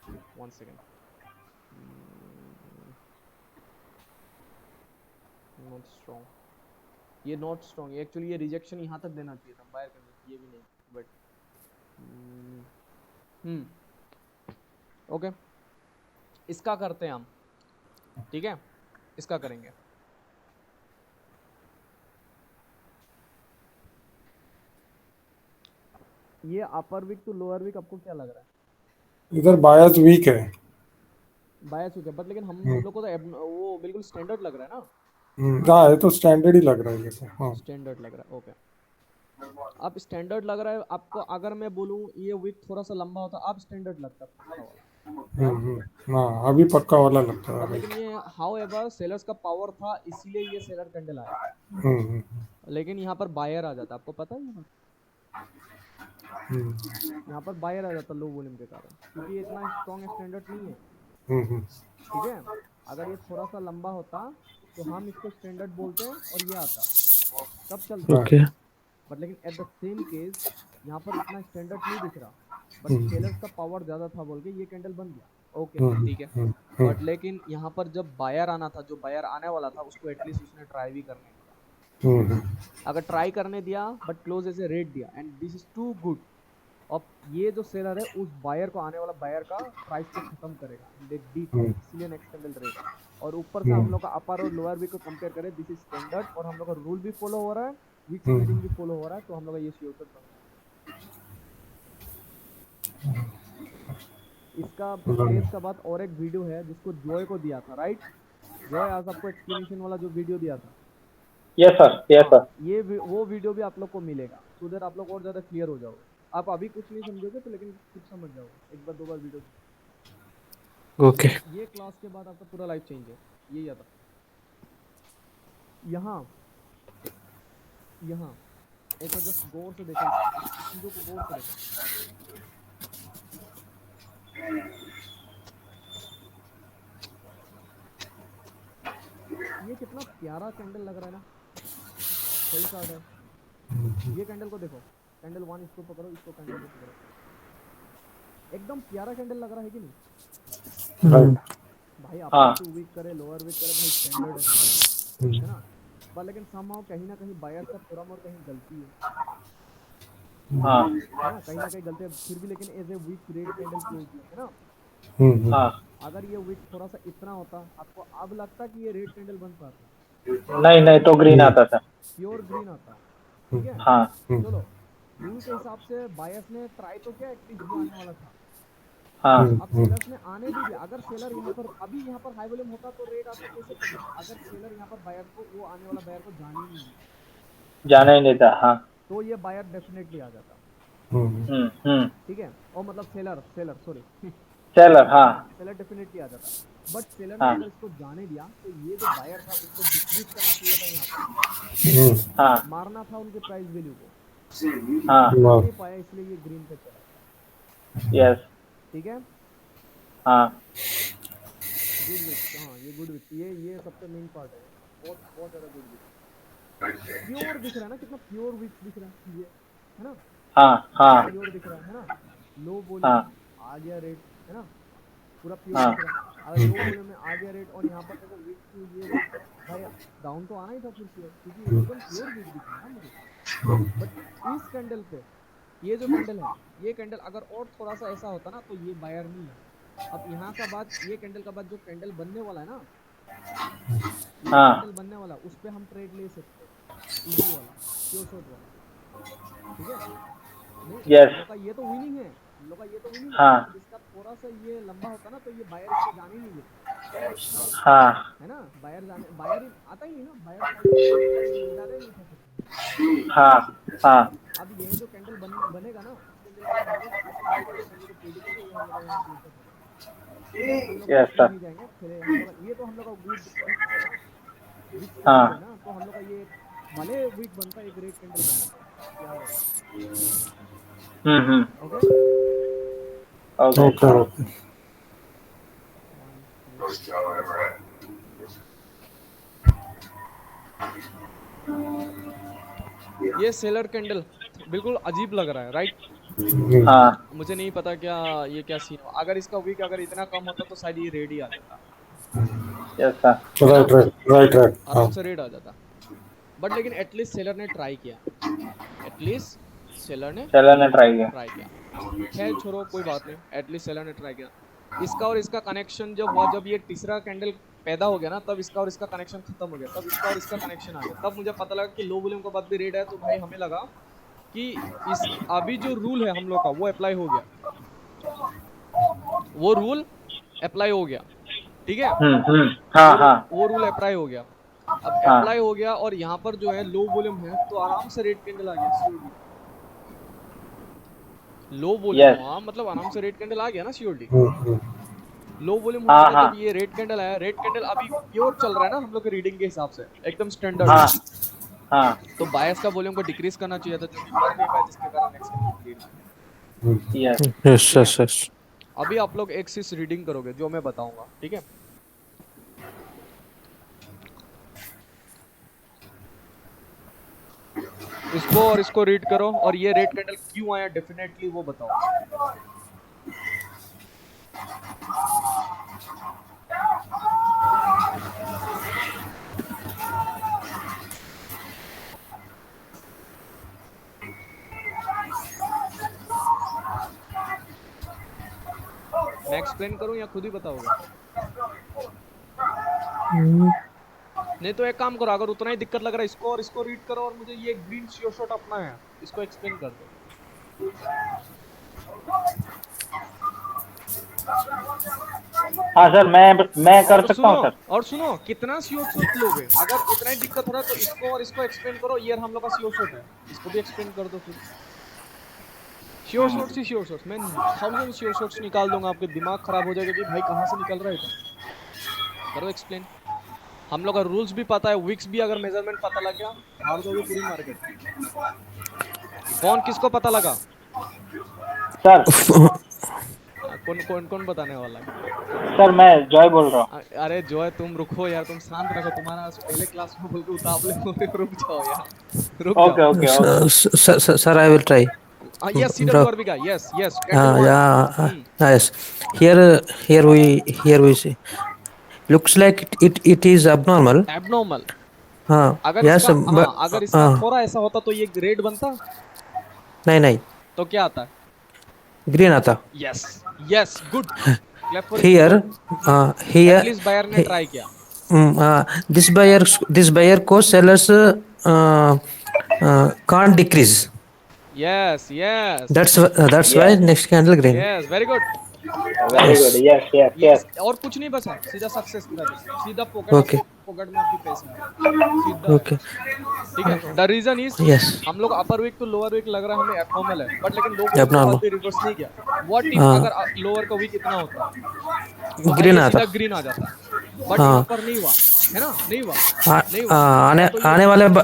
रुको 1 सेकंड, नॉट स्ट्रॉन्ग, ये नॉट स्ट्रॉन्ग, ये एक्चुअली ये रिजेक्शन यहाँ तक देना चाहिए था बायर करने, ये भी नहीं, बट ओके इसका करते हैं हम, ठीक है इसका करेंगे, ये अपर विक टू लोअर विक आपको क्या लग रहा है? इधर बायस वीक है। बायस विक है, बट लेकिन हम हम्म, लोग को तो वो बिल्कुल स्टैंडर्ड लग रहा है ना। हाँ ये तो स्टैंडर्ड ही लग रहा है ये तो। हाँ स्टैंडर्ड लग रहा है, ओके। अब स्टैंडर्ड लग रहा है आपको, अगर मैं बोलूँ ये विक थोड़ा सा लंबा होता अब स्टैंडर्ड लगता पक्का वाला, हाँ अभी पक्का वाला लगता है बट अभी। लेकिन ये हाउ एवर सेलर्स का पावर था इसीलिए ये सेलर कैंडल आया। हम्म, लेकिन यहाँ पर बायर आ जाता, आपको पता है ये बात? हम्म, यहाँ पर बायर आ जाता लो वॉल्यूम के कारण, क्योंकि ये इतना स्ट्रॉन्ग स्टैंडर्ड नहीं है। हम्म, ठीक है, अगर ये थोड़ा सा लंबा होता तो हम इसको स्टैंडर्ड बोलते हैं और ये आता तब चलता। Okay. बट लेकिन एट द सेम केस यहाँ पर इतना स्टैंडर्ड नहीं दिख रहा, बट हम्म, सेलर्स का पावर ज़्यादा था बोल के ये कैंडल बन गया, ओके हम्म, ठीक है। हम्म, बट लेकिन यहाँ पर जब बायर आना था, जो बायर आने वाला था उसको एटलीस्ट उसने ट्राई भी करने दिया। हम्म, अगर ट्राई करने दिया बट क्लोज ऐसे रेट दिया and this is too good, अब ये जो सेलर है उस बायर को, आने वाला बायर का प्राइस को खत्म करेगा, दे डिड हम्म, इसलिए नेक्स्ट कैंडल रेट। और ऊपर से हम लोग का अपर और लोअर वीक को कंपेयर करें, दिस इज स्टैंडर्ड और हम लोग का रूल भी फॉलो हो रहा है, वीक स्प्लिटिंग भी फॉलो हो रहा है, तो हम लोग का ये श्योर कट बन रहा है। इसका स्पेस का बाद और एक वीडियो है जिसको जॉय को दिया था, राइट? जॉय आज आपको एक्सप्लेनेशन वाला जो वीडियो दिया था, यस सर, यस हाँ, सर। ये वो वीडियो भी आप लोग को मिलेगा, सो दैट आप लोग और ज़्यादा क्लियर हो जाओगे। आप अभी कुछ नहीं समझोगे तो लेकिन कुछ समझ जाओगे, एक बार दो बार वीडियो। Okay. ये क्लास के बाद आपका पूरा लाइफ चेंज है, ये याद रखो। यहाँ यहाँ एक बार जस्ट गौर से देखो, इस चीज़ों को गौर से देखो। ये कितना प्यारा कैंडल लग रहा है ना, सही कार्ड है। ये कैंडल को देखो, कैंडल 1 इसको पकड़ो, इसको कैंडल को पकड़ो, एकदम प्यारा कैंडल लग रहा है कि नहीं भाई? हाँ। अपर टू वीक करे, लोअर वीक करे, भाई स्टैंडर्ड है ना। पर लेकिन समहाउ कहीं ना कहीं बायर का थोड़ा मोर कहीं गलती है हाँ ना, कहीं ना कहीं गलती है, फिर भी लेकिन as a weak red candle close किया है ना। हाँ। अगर ये वीक थोड़ा सा इतना होता, आपको अब लगता कि ये रेड कैंडल बन पाता? नहीं नहीं, तो ग्रीन आता था। प्योर ग्रीन आता, ठीक है। हाँ चलो रूल के हिसाब से बायर्स ने ट्राई तो किया एटलीस्ट जो आने वाला था। हाँ। अब सेलर्स ने आने भी दिया, अगर सेलर यहाँ पर अभी यहाँ पर हाई वॉल्यूम होता तो रेट आता कैसे पता? अगर सेलर यहाँ पर बायर को, वो आने वाला बायर को जाने ही नहीं दिया जाना ही नहीं था। हाँ। तो ये बायर डेफिनेटली आ जाता, ठीक है। और मतलब सेलर सॉरी सेलर, हाँ। सेलर डेफिनेटली आ जाता, बट सेलर हाँ। ने अगर इसको जाने दिया तो ये जो बायर था उसको डिक्रीज करना चाहिए था, यहाँ पर हाँ मारना था उनके प्राइस वैल्यू को, हाँ। कर नहीं पाया, इसलिए ये ग्रीन पे चला, यस। ठीक है। हाँ गुड विक, हाँ ये गुड विक, ये सबसे मेन पार्ट है, बहुत बहुत ज़्यादा गुड विक, प्योर दिख रहा है ना, कितना प्योर विक दिख रहा है ये, है ना। हाँ हाँ प्योर दिख रहा है ना, लो हाँ वॉल्यूम आ गया रेट, है ना, पूरा प्योर हाँ। दिख रहा है। अगर लो वॉल्यूम में आ गया रेट और यहाँ पर देखो विक टू ये rate, भाई डाउन तो आना ही था फिर प्योर, क्योंकि एकदम प्योर विक दिख रहा है ना मुझे। बट इस कैंडल पे, ये जो कैंडल है, ये कैंडल अगर और थोड़ा सा ऐसा होता ना तो ये बायर नहीं है। अब यहाँ का बाद, ये कैंडल का बाद जो कैंडल बनने वाला है ना, ये हाँ। कैंडल बनने वाला, उस पे हम ट्रेड ले सकते हैं, इजी वाला, प्योर शॉर्ट वाला, ठीक है। नहीं Yes. हम लोग का ये तो विनिंग है, हम लोग का ये तो विनिंग है, हाँ। जिसका थोड़ा सा ये लंबा होता ना तो ये बायर इसको जाने ही नहीं देता, हाँ है ना। बायर आता ही नहीं ना, बायर ज़्यादा नहीं था सकता। हाँ हाँ। अब ये जो कैंडल बनेगा ना, इस कैंडल को हम लोग, इस कैंडल को हम लोग को प्रेडिक्ट करके ये हम लोग यहाँ क्लोज कर हम लोग Yes, sir. नहीं जाएंगे, चले हम लोग, ये तो हम लोग का गुड वीक हाँ। है ना, तो हम लोग का ये भले वीक बनता है, एक रेड कैंडल बनता याद रखो, ओके ओके। ओके। ये सेलर कैंडल बिल्कुल अजीब लग रहा है, राइट? हाँ। मुझे नहीं पता क्या ये क्या सीन हो, अगर इसका वीक अगर इतना कम होता तो शायद ये रेड ही आ जाता, yes sir. Right right right. आराम से रेड आ जाता। बट लेकिन एटलीस्ट सेलर ने ट्राई किया, एटलीस्ट सेलर ने ट्राई किया। खैर छोड़ो कोई बात नहीं, एटलीस्ट सेलर ने ट्राई किया। इसका और इसका कनेक्शन जब हुआ, जब ये तीसरा कैंडल पैदा हो गया ना, तब इसका और इसका कनेक्शन खत्म हो गया, तब इसका और इसका कनेक्शन आ गया, तब मुझे पता लगा कि लो वॉल्यूम के बाद भी रेड है, तो भाई हमें लगा कि इस अभी जो रूल है हम लोग का वो अप्लाई हो गया, वो रूल अप्लाई हो गया, ठीक है। हाँ हाँ वो रूल अप्लाई हो गया। अब हाँ अप्लाई हो गया और यहाँ पर जो है लो वॉल्यूम है तो आराम से रेड कैंडल आ गया सीओडी। लो वॉल्यूम यस हुआ मतलब आराम से रेड कैंडल आ गया ना सीओडी। हम्म। लो वॉल्यूम होने हाँ पे हाँ जब ये रेड कैंडल आया, रेड कैंडल अभी प्योर चल रहा है ना हम लोग के रीडिंग के हिसाब से एकदम स्टैंडर्ड, हाँ हाँ तो बायस का वॉल्यूम को डिक्रीज करना चाहिए था, जो कि कर नहीं पाया, जिसके कारण नेक्स्ट कैंडल ग्रीन आ गया। यस Yes, ठीक है, yes, yes. अभी आप लोग एक्सिस रीडिंग करोगे जो मैं बताऊंगा, ठीक है। इसको और इसको रीड करो और ये रेड कैंडल क्यों आया डेफिनेटली वो बताओ। मैं एक्सप्लेन करूं या खुद ही बताओगे? नहीं तो एक काम करो, अगर उतना ही दिक्कत लग रहा है इसको और इसको रीड करो और मुझे ये ग्रीन शियो शॉट अपना है इसको एक्सप्लेन कर दो। हाँ सर, मैं कर और सकता हूँ सुनो सर। और सुनो कितना शियो शॉट लोगे? अगर इतना ही दिक्कत हो रहा है तो इसको और इसको एक्सप्लेन करो, ये हम लोग का शियो शॉट है, इसको भी एक्सप्लेन कर दो फिर। शियो शॉट्स ही शियो शॉट्स, मैं 1000 शियो शॉट्स निकाल दूंगा, आपके दिमाग खराब हो जाएगा कि भाई कहाँ से निकल रहा है तो करो एक्सप्लेन। हम लोग का रूल्स भी पता है, विक्स भी अगर मेजरमेंट पता लग गया हार दोगे पूरी मार्केट। कौन किसको पता लगा? सर कौन कौन कौन बताने वाला है? सर मैं जॉय बोल रहा हूँ। अरे जो है तुम रुको यार, तुम शांत रखो, तुम्हारा पहले क्लास में बोल के उतावले हो रहे हो, रुक जाओ यार, रुक ओके जाओ। Okay okay Sir, I will try. Yes, CW Bro. Orbika, yes, yes, candle one. Yeah, yes. Here we see. Looks like it is abnormal. Abnormal. अगर Yes, इसका but हाँ, अगर इसका थोड़ा ऐसा होता तो ये रेड बनता, नहीं तो क्या आता? green आता. Yes, yes, good. Clap for Here, here. at least buyer ने try किया। This buyer को sellers can't decrease. Yes, yes, That's why yes next candle green. yes, very good. Very good, yes yes Yes, yes और कुछ नहीं बचा, सीधा सक्सेस कर दो, सीधा पॉकेट Okay. पॉकेट में आपकी पैसे आ गए। सीधा, Okay. ठीक है। The reason is Yes. हम लोग अपर वीक तो लोअर वीक लग रहा है हमें एब्नॉर्मल है, बट लेकिन लोअर वीक Abnormal. भी रिवर्स नहीं किया। व्हाट इफ हाँ। अगर लोअर का वीक इतना होता तो Green ये आता. सीधा ग्रीन आ जाता, बट हाँ। यहाँ पर नहीं हुआ है ना, नहीं हुआ, नहीं हुआ।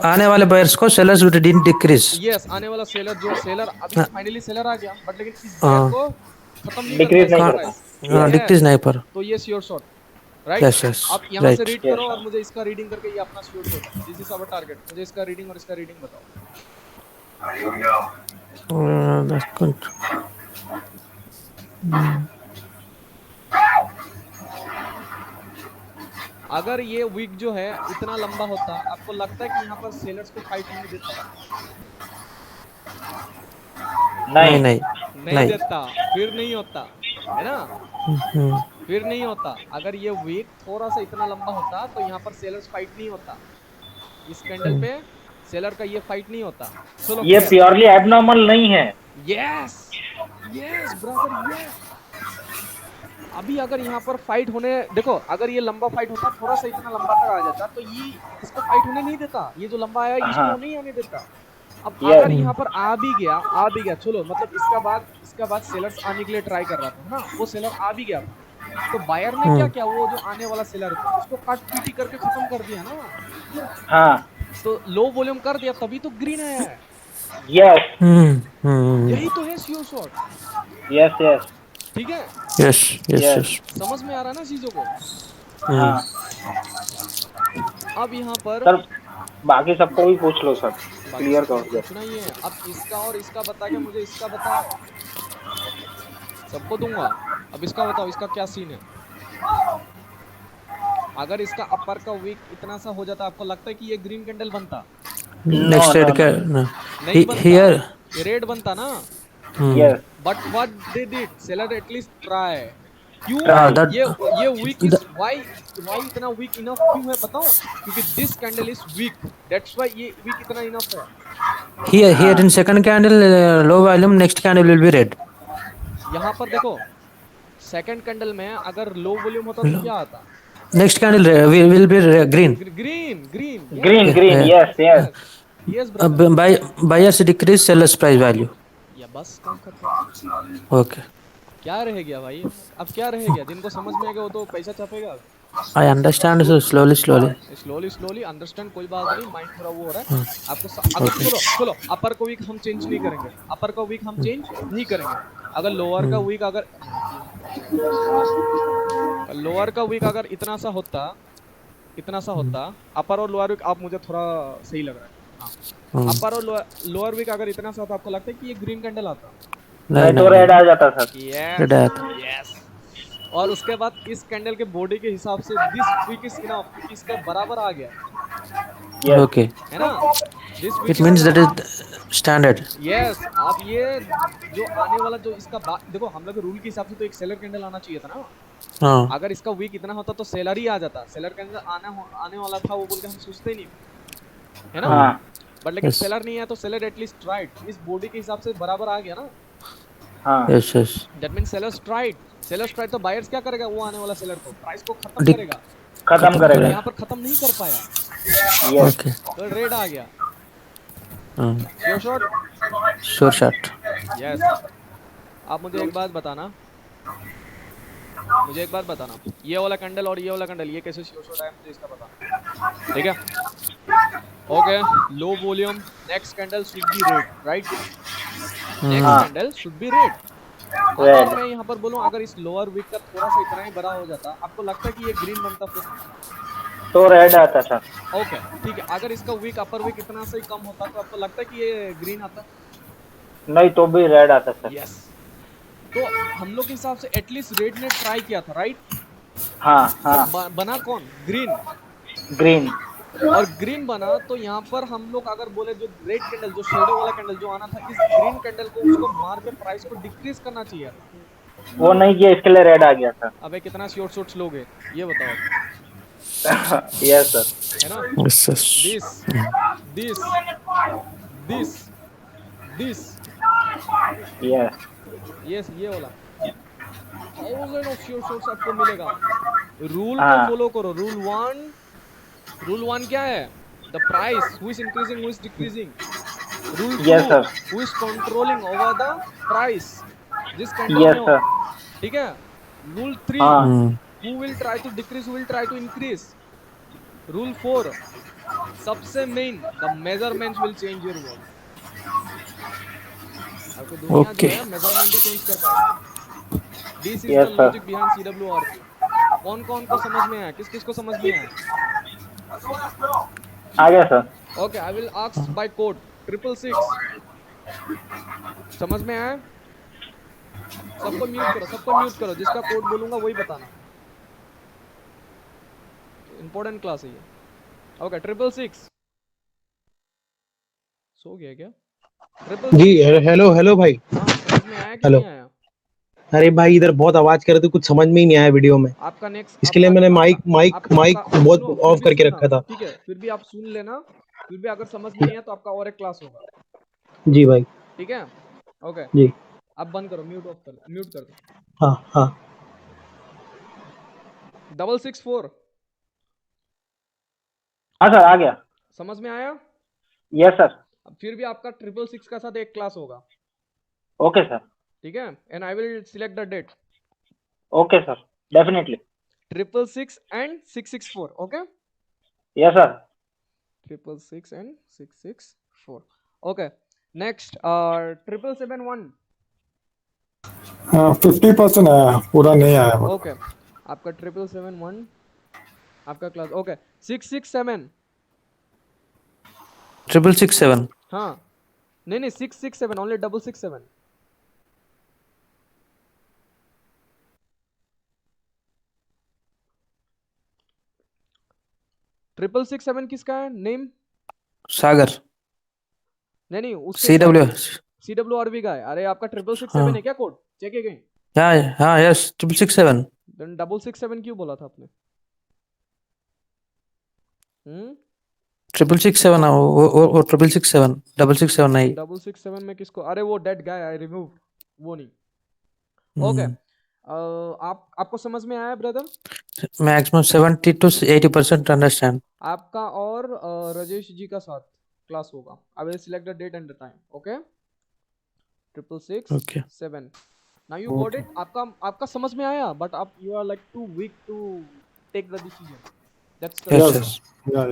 आने वाले buyers को sellers didn't decrease. यस, आने वाला सेलर जो सेलर अभी हाँ। फाइनली सेलर आ गया, बट लेकिन इस हाँ। बार को खत्म नहीं Decrease कर नहीं पाया करता। प्राइस। Decrease नहीं पर. तो ये sure shot, right? Yes, yes, आप यहाँ से right. रीड करो और मुझे इसका रीडिंग करके ये अपना sure shot, this is our target, मुझे इसका रीडिंग और इसका रीडिंग बताओ। That's good. अगर ये वीक जो है इतना लंबा होता, आपको लगता है कि यहाँ पर सेलर्स को फाइट नहीं देता? नहीं नहीं देता, फिर नहीं होता है ना, फिर नहीं होता। अगर ये वीक थोड़ा सा इतना लंबा होता तो यहाँ पर सेलर्स फाइट नहीं होता, इस कैंडल पे सेलर का ये फाइट नहीं होता। चलो ये प्योरली एबनॉर्मल नहीं है। Yes yes brother, yes. अभी अगर यहाँ पर फाइट होने, देखो अगर ये लंबा फाइट होता, थोड़ा सा इतना लंबा तक आ जाता तो ये इसको फाइट होने नहीं देता, ये जो लंबा आया इसको नहीं आने देता। अब अगर यहाँ पर आ भी गया, चलो मतलब इसका बाद सेलर्स आने के लिए ट्राई कर रहा था ना, वो सेलर आ भी गया था, तो बायर ने क्या किया, वो जो आने वाला सेलर था उसको कट पीटी करके खत्म कर दिया ना। हाँ तो लो वॉल्यूम कर दिया, तभी तो ग्रीन आया है। यस यही तो है श्योर शॉट। यस यस ठीक है, yes. समझ में आ रहा है ना चीजों को? हाँ अब यहाँ पर सर बाकी सबको भी पूछ लो सर, क्लियर कर दो। पूछना ही है। अब इसका और इसका बता के मुझे इसका बताओ, सबको दूंगा। अब इसका बताओ, इसका क्या सीन है? अगर इसका अपर का वीक इतना सा हो जाता, आपको लगता है कि ये ग्रीन कैंडल बनता? Next red no. नहीं बनता, Here. ये रेड बनता ना। Yes but what they did, seller at least try. क्यों? that- ये वीक इज व्हाई इतना वीक इनफ क्यों है बताओ? क्योंकि this candle is weak, that's why ये वीक इतना इनफ है। Here in second candle, low volume, next candle will be red. यहाँ पर देखो सेकंड कैंडल में अगर लो वॉल्यूम होता तो क्या आता? Next candle will be green. Green green Green, Yeah, green, yeah. yes, yes. Yes yes brother. Buyers decrease, sellers price value. या बस काम खत्म। Okay. क्या रह गया भाई? अब क्या रह गया? जिनको समझ में आएगा वो तो पैसा छापेगा। I understand, so slowly. Slowly slowly understand, कोई बात नहीं, माइंड थोड़ा वो हो रहा है आपको अगर सुनो अपर का वीक हम चेंज नहीं करेंगे, अपर का वीक हम चेंज नहीं करेंगे। अगर लोअर का वीक अगर इतना सा होता अपर और लोअर वीक, आप मुझे थोड़ा सही लग रहा है। हाँ, अपर और लोअर वीक अगर इतना सा होता, आपको लगता है कि ये ग्रीन कैंडल आता? नहीं तो रेड आ जाता सर। Red आता। यस। और उसके बाद इस कैंडल के बॉडी के हिसाब से दिस वीक इज इनफ, इसके बराबर आ गया Yes. Okay. है ना? This week It means that is standard. Yes. आप ये जो आने वाला जो इसका देखो, हम लोग रूल के हिसाब से तो एक सेलर कैंडल आना चाहिए था ना। हाँ। अगर इसका वीक इतना होता तो सेलर ही आ जाता, सेलर कैंडल आने वाला था वो बोल के हम सोचते नहीं, है ना? हाँ। बट लेकिन Yes. सेलर नहीं है तो सेलर एटलीस्ट ट्राइड, इस बॉडी के हिसाब से बराबर आ गया ना। हाँ। Yes. That means sellers tried तो बायर्स क्या करेगा? वो आने वाला सेलर को प्राइस को खत्म Dic- करेगा। खत्म पर करेगा। यहाँ पर खत्म नहीं कर पाया, Yes. Okay. तो रेड आ गया। हाँ। Sure shot. Sure shot. Yes. आप मुझे एक बात बताना, ये वाला कैंडल और ये वाला कैंडल ये कैसे श्योर शॉट है, मुझे इसका बताना, ठीक है? Okay, low volume, next candle should be red, right? Next candle should be red. अगर मैं यहाँ पर बोलूँ अगर इस लोअर विक का थोड़ा सा इतना ही बड़ा हो जाता, आपको लगता है कि ये ग्रीन बनता फिर? तो रेड आता सर। ओके ठीक है। अगर इसका वीक अपर वीक इतना सा ही कम होता तो आपको लगता है कि ये ग्रीन आता? नहीं तो भी रेड आता सर। यस। तो हम लोग के हिसाब से एटलीस्ट रेड ने ट्राई किया था, राइट? हाँ हाँ। बना कौन? ग्रीन। ग्रीन। और ग्रीन बना तो यहाँ पर हम लोग अगर बोले जो रेड कैंडल, जो शेडो वाला कैंडल जो आना था, इस ग्रीन कैंडल को उसको मार के प्राइस को डिक्रीज करना चाहिए। वो नहीं किया, इसके लिए रेड आ गया था। अबे कितना शॉर्ट शॉट्स लोगे ये बताओ? Yes sir. है ना? Yes. This yes. यस ये वाला थाउजेंड ऑफ श्योर शॉट्स आपको मिलेगा। रूल को हाँ। फॉलो करो। रूल वन क्या है? The price who is increasing, who is decreasing. Rule Yes, sir. Two, who is controlling over the price जिस कैंडल Yes, में sir. हो, ठीक है? रूल 3, हाँ। who will try to decrease, who will try to increase. Rule 4, सबसे main, the measurements will change your world. आपको दुनिया जो Okay. है मेजरमेंट ही चेंज कर पाएगा। This is Yes, the sir. logic behind CWRP. कौन कौन को समझ में आया? किस किस को समझ में आया? आ गया sir. Okay, I will ask by code 666. समझ में आया? सबको म्यूट करो, जिसका कोड बोलूंगा वही बताना। इंपॉर्टेंट क्लास है ये। ओके 666 सो गया क्या? जी हेलो भाई। हाँ, समझ में आया कि हेलो। नहीं आया? अरे भाई इधर बहुत आवाज कर रहे थे, कुछ समझ में ही नहीं आया वीडियो में, आपका नेक्स्ट इसके लिए मैंने माइक बहुत सुनो, ऑफ फिर भी करके सुनना, रखा था। ठीक है? फिर भी आप सुन लेना, फिर भी अगर समझ में नहीं आया तो आपका और एक क्लास होगा, जी भाई। ठीक है? ओके जी। अब बंद करो, म्यूट कर दो। हाँ हाँ। 664 हाँ सर आ गया। समझ में आया? Yes sir. अब फिर भी आपका 666 का साथ एक क्लास होगा, ओके सर। ठीक है? And I will select the date. Okay sir, definitely. 666 and 664, okay? Yes sir. 666 and 664, okay? Next 7771, 50% आया, पूरा नहीं आया। okay? आपका 7771 आपका क्लास, okay? 667, 667. हाँ नहीं 667, only 667। ट्रिपल 667 किसका है नेम? सागर. नहीं उसके CW. CWRB का है। अरे आपका 667 है क्या कोड? चेक है कहीं? हाँ यस 667. देन 667 क्यों बोला था आपने? 667 वो 667 667 नहीं 667 में किसको? अरे वो डेड गाय आई रिमूव, वो नहीं। ओके, आपको समझ में आया ब्रदर? मैक्सिमम 70 to 80% अंडरस्टैंड आपका और राजेश जी का साथ क्लास होगा। I will select the date and the time. Okay, 667। Now you got it. आपका समझ में आया, बट आप you are like too weak to take the decision. That's the Yes. Yes. Yeah.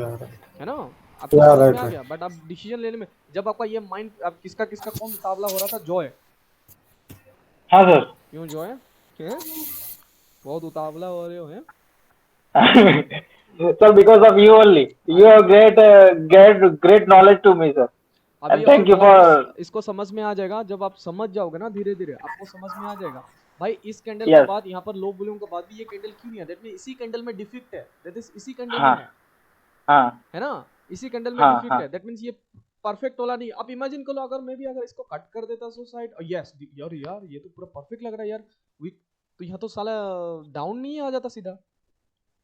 है ना? आपको Yeah, समझ right, में आ right. गया, बट आप डिसीजन लेने में जब आपका ये माइंड, आप किसका किसका कौन मुकाबला हो रहा था? जॉय। हाँ सर। क्यों जॉय? बहुत उतावला हो रहे हो हैं? Sir, because of you only. You have great knowledge to me, sir. अभी And और thank you वापस for इसको समझ में आ जाएगा जब आप समझ जाओगे ना, धीरे धीरे आपको समझ में आ जाएगा। भाई इस कैंडल के Yes. बाद यहाँ पर लो वॉल्यूम के बाद भी ये कैंडल क्यों नहीं है? दैट मीन इसी कैंडल में डिफेक्ट है। दैट इज इसी कैंडल में हाँ है हाँ है ना? इसी कैंडल में हाँ डिफेक्ट हाँ है। दैट मींस ये परफेक्ट वाला नहीं। आप इमेजिन करो अगर मैं भी अगर इसको कट कर देता सो साइड, यस यार ये तो पूरा परफेक्ट लग रहा है यार, वीक तो यहाँ तो साला डाउन नहीं आ जाता सीधा,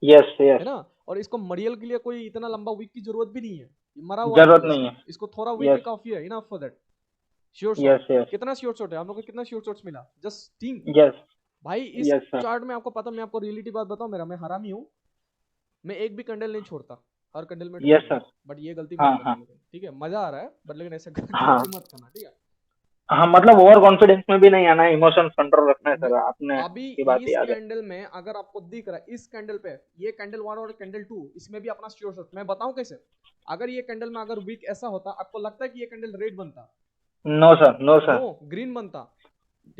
yes है yes ना? और इसको मरियल के लिए कोई इतना लंबा वीक की जरूरत भी नहीं है, ये मरा हुआ जरूरत कैंडल नहीं है। है इसको थोड़ा वीक yes काफी है, enough for that. Sure shot yes yes कितना श्योर शॉट है? हम लोग को कितना श्योर शॉट्स मिला? जस्ट 3। yes भाई इस yes sir चार्ट में आपको पता, मैं आपको रियलिटी बात बताऊं, मैं हरामी हूँ, मैं एक भी कैंडल नहीं छोड़ता, हर कैंडल में yes ट्रेड। sir बट ये गलती हाँ मत करना हाँ लेकिन, ठीक है? मजा आ रहा है बट लेकिन ऐसा हाँ गलती मत करना, ठीक है? हाँ मतलब ओवर कॉन्फिडेंस में भी नहीं आना है, इमोशंस कंट्रोल रखना है मैं सर, आपने अभी ये बात इस याद है। कैंडल में अगर आपको दिख रहा है, इस कैंडल पे ये कैंडल 1 और कैंडल 2, इसमें भी अपना श्योर शॉट मैं बताऊं कैसे? अगर ये कैंडल में अगर वीक ऐसा होता, आपको लगता है कि ये कैंडल रेड बनता? No sir no no, sir green बनता,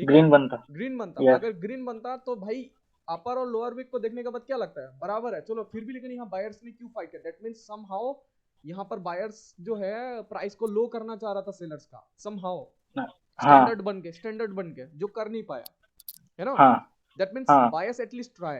ठीक है? ग्रीन बनता ग्रीन बनता। यस अगर ग्रीन बनता तो भाई अपर और लोअर वीक को देखने के बाद क्या लगता है? बराबर है, चलो फिर भी, लेकिन यहाँ बायर्स ने क्यों फाइट किया? दैट मींस समहाउ यहाँ पर बायर्स जो है प्राइस को लो करना चाह रहा था सेलर्स का, समहाउ हाँ स्टैंडर्ड बन के जो कर नहीं पाया, है ना? हाँ दैट मींस हाँ बायर्स एटलीस्ट ट्राई,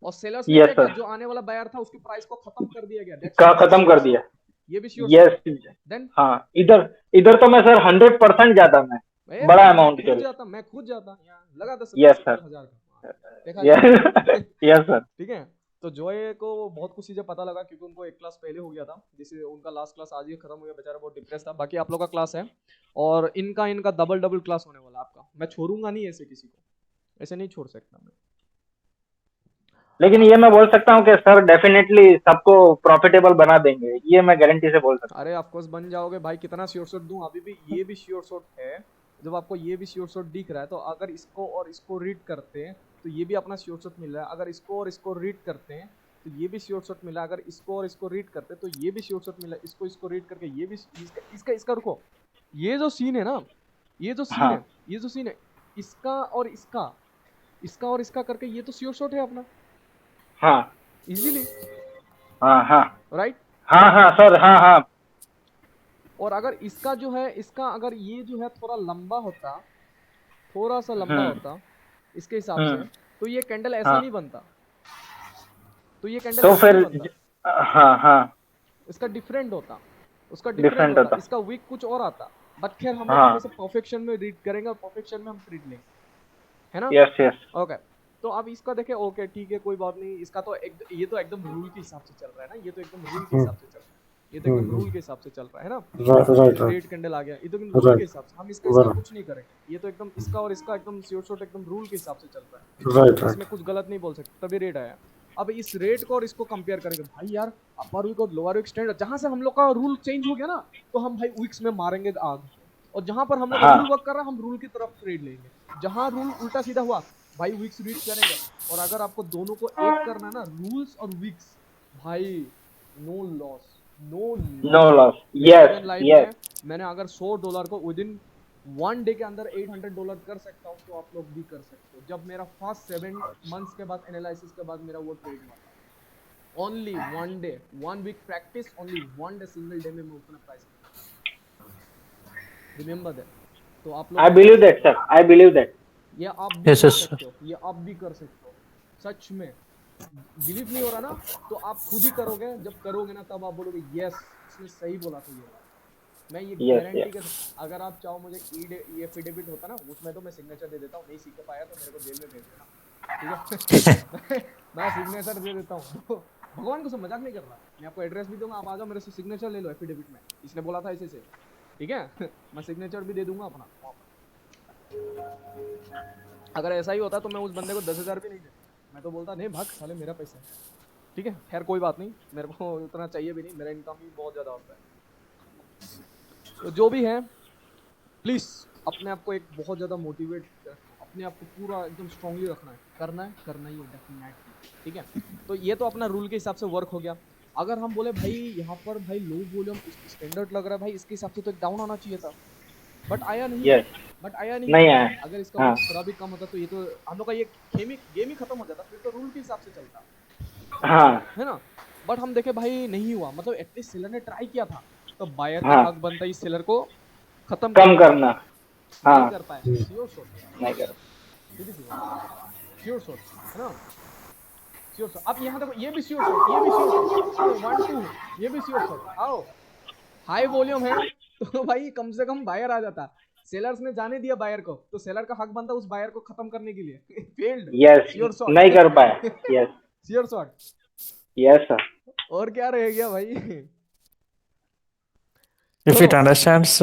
और सेलर्स ने यस क्या किया? सर जो आने वाला बायर था उसकी प्राइस को खत्म कर दिया गया। दैट्स ऑल्सो खत्म श्योर कर दिया शॉट, ये भी श्योर शॉट यस है। देन हाँ इधर इधर तो मैं सर 100% जाता मैं बड़ा अमाउंट के लिए मैं खुद जाता यहाँ लगा 10 यस सर 70,000 का, देखा जाए। यस यस सर ठीक है, तो जॉय को बहुत कुछ चीजें पता लगा क्योंकि उनको एक क्लास पहले हो गया था, जिससे उनका लास्ट क्लास आज ही खत्म हो गया, बेचारा बहुत डिप्रेस था। बाकी आप लोग का क्लास है और इनका डबल क्लास होने वाला आपका। मैं छोड़ूंगा नहीं ऐसे किसी को, ऐसे नहीं छोड़ सकता मैं। लेकिन ये मैं बोल सकता हूँ कि सर डेफिनेटली सबको प्रॉफिटेबल बना देंगे, ये मैं गारंटी से बोल सकता अरे ऑफ कोर्स बन जाओगे भाई, कितना श्योर शॉट दूं? अभी भी ये भी श्योर शॉट है, जब आपको ये भी श्योर शॉट दिख रहा है तो अगर इसको और इसको रीड करते हैं तो ये भी अपना श्योर शॉट मिल रहा है। अगर इसको और इसको रीड करते हैं तो ये भी श्योर शॉट मिला। अगर इसको और इसको रीड करते हैं तो ये भी श्योर शॉट मिला। इसको रीड करके ये भी इसका रुको, ये जो सीन है ना, ये जो सीन हाँ है, ये जो सीन है, इसका और इसका करके ये तो श्योर शॉट है अपना हाँ इजीली, हाँ हाँ राइट? हाँ हाँ सर हाँ हाँ और अगर इसका जो है, इसका अगर ये जो है थोड़ा लंबा होता, थोड़ा सा लंबा होता इसके हिसाब से, तो ये कैंडल ऐसा हाँ नहीं बनता, तो ये कैंडल तो ऐसा फिर नहीं बनता, हाँ हाँ इसका डिफरेंट होता, उसका डिफरेंट डिफरेंट होता, होता इसका वीक कुछ और आता। बट खैर हम हाँ लोग परफेक्शन में रीड करेंगे और परफेक्शन में हम ट्रीट लेंगे, है ना? यस यस ओके, तो अब इसका देखें। ओके ठीक है, कोई बात नहीं। इसका तो ये तो एकदम रूल के हिसाब से चल रहा है ना, ये तो एकदम रूल के हिसाब से चल रहा है, ये तो एकदम रूल के हिसाब से चल रहा है ना? राइट रेड कैंडल आ गया, ये तो एकदम रूल के हिसाब से, हम इसका कुछ नहीं करेंगे। ये तो एकदम इसका और इसका एकदम श्योर शॉट एकदम रूल के हिसाब से चल रहा है, राइट इसमें कुछ गलत नहीं बोल सकते, तभी रेड आया। अब इस रेट को और इसको कंपेयर करेंगे भाई, यार अपर वीक और लोअर वीक स्टैंडर्ड, जहां से हम लोग का रूल चेंज हो गया ना, तो हम भाई वीक्स में मारेंगे आग, और जहां पर हम लोग हाँ रूल वर्क कर रहा है हम रूल की तरफ ट्रेड लेंगे। जहां रूल उल्टा सीधा हुआ भाई वीक्स रीड करेंगे। और अगर आपको दोनों को एक करना है ना, रूल्स और वीक्स, भाई no loss, no loss yes life yes में मैंने अगर $100 को विद इन 1 डे के अंदर $800 कर सकता हूँ, तो आप लोग भी कर सकते हो। जब मेरा फर्स्ट 7 मंथ्स के बाद एनालिसिस के बाद मेरा वो ट्रेड हुआ था, only 1 day, 1 week practice, only 1 day, single day में मैं उतना प्राइस रिमेंबर दैट। तो आप लोग I believe that sir, I believe that ये आप भी Yes, कर yes, सकते हो, ये आप भी कर सकते हो। सच में बिलीव नहीं हो रहा ना, तो आप खुद ही करोगे। जब करोगे ना तब आप बोलोगे यस इसने सही बोला था। ये मैं ये Yes, गारंटी के अगर आप चाहो मुझे ये एफिडेविट होता ना, उसमें तो मैं सिग्नेचर दे देता हूँ। नहीं सीख के पाया तो मेरे को जेल में भेज देना, ठीक है? मैं सिग्नेचर दे देता हूँ। भगवान को मजाक नहीं कर रहा, मैं आपको एड्रेस भी दूंगा, आप आ जाओ मेरे से सिग्नेचर ले लो एफिडेविट में, इसने बोला था ऐसे से, ठीक है मैं सिग्नेचर भी दे दूंगा अपना। अगर ऐसा ही होता तो मैं उस बंदे को 10,000 भी नहीं देता, मैं तो बोलता नहीं भाग साले मेरा पैसा है, ठीक है। खैर कोई बात नहीं, मेरे को उतना चाहिए भी नहीं, मेरा इनकम भी बहुत ज़्यादा होता है। तो जो भी है प्लीज़ अपने आप को एक बहुत ज़्यादा मोटिवेट, अपने आप को पूरा एकदम स्ट्रांगली रखना है, करना ही है डेफिनेटली, ठीक है। तो ये तो अपना रूल के हिसाब से वर्क हो गया। अगर हम बोले भाई यहाँ पर भाई लो वॉल्यूम स्टैंडर्ड लग रहा है भाई, इसके हिसाब से तो एक डाउन आना चाहिए था, बट आया नहीं। Yes. बट आया नहीं आया। अगर इसका हाँ। थोड़ा भी कम होता तो ये तो हम लोग का ये गेम ही खत्म हो जाता, फिर तो रूल के हिसाब से चलता हाँ है ना। बट हम देखे भाई नहीं हुआ, मतलब एटलीस्ट सेलर ने ट्राई किया था, तो बायर का हाँ। हक बनता है इस सेलर को खत्म कम करना। हाँ। नहीं कर पाए, श्योर शॉट नहीं कर। श्योर शॉट है ना, श्योर शॉट। अब यहाँ देखो ये भी श्योर शॉट, ये भी श्योर शॉट, 1 2 ये भी श्योर शॉट। आओ हाई वॉल्यूम है तो भाई कम से कम बायर आ जाता, सेलर्स ने जाने दिया बायर को, तो सेलर का हक बनता उस बायर को खत्म करने के लिए। फेल्ड, यस, श्योर शॉट नहीं कर पाया। Yes sure shot. Yes sir. और क्या रह गया भाई। If it understands,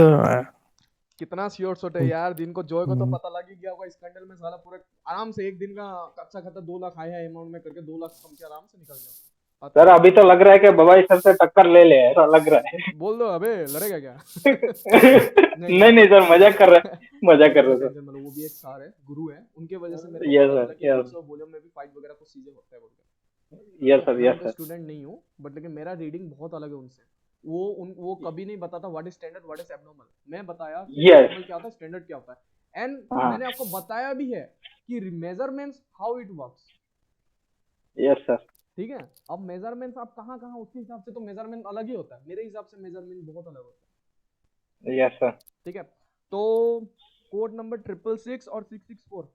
कितना श्योर शॉट है यार, दिन को जॉय को तो पता लग ही गया होगा, स्कैंडल में साला पूरा आराम से एक दिन का अच्छा खाता 2 लाख आया है अमाउंट में करके, 2 लाख कम के आराम से निकल जाओ। सर अभी तो लग रहा है कि बबाई सर से टक्कर ले ले, ऐसा लग रहा है। बोल दो अबे लड़ेगा क्या। नहीं सर, मजाक कर रहे हैं, मजाक कर रहे हैं सर। मतलब वो भी एक सर है, गुरु है, उनके वजह से मेरे Yes, sir, yes. वॉल्यूम में भी फाइट वगैरह कुछ चीजें होता है बोलते। Yes sir, yes sir. Student नहीं हूँ बट लेकिन मेरा रीडिंग बहुत अलग है उनसे। वो कभी नहीं बताता what is standard what is abnormal, मैं बताया Yes. एब्नॉर्मल क्या होता है, स्टैंडर्ड क्या होता है, एंड हाँ। मैंने आपको बताया भी है कि measurements how it works, yes sir. ठीक है। अब मेजरमेंट्स आप कहाँ उसके हिसाब से तो मेजरमेंट अलग ही होता है, मेरे हिसाब से मेजरमेंट बहुत अलग होता है, यस सर। ठीक है। तो कोड नंबर 666 और 664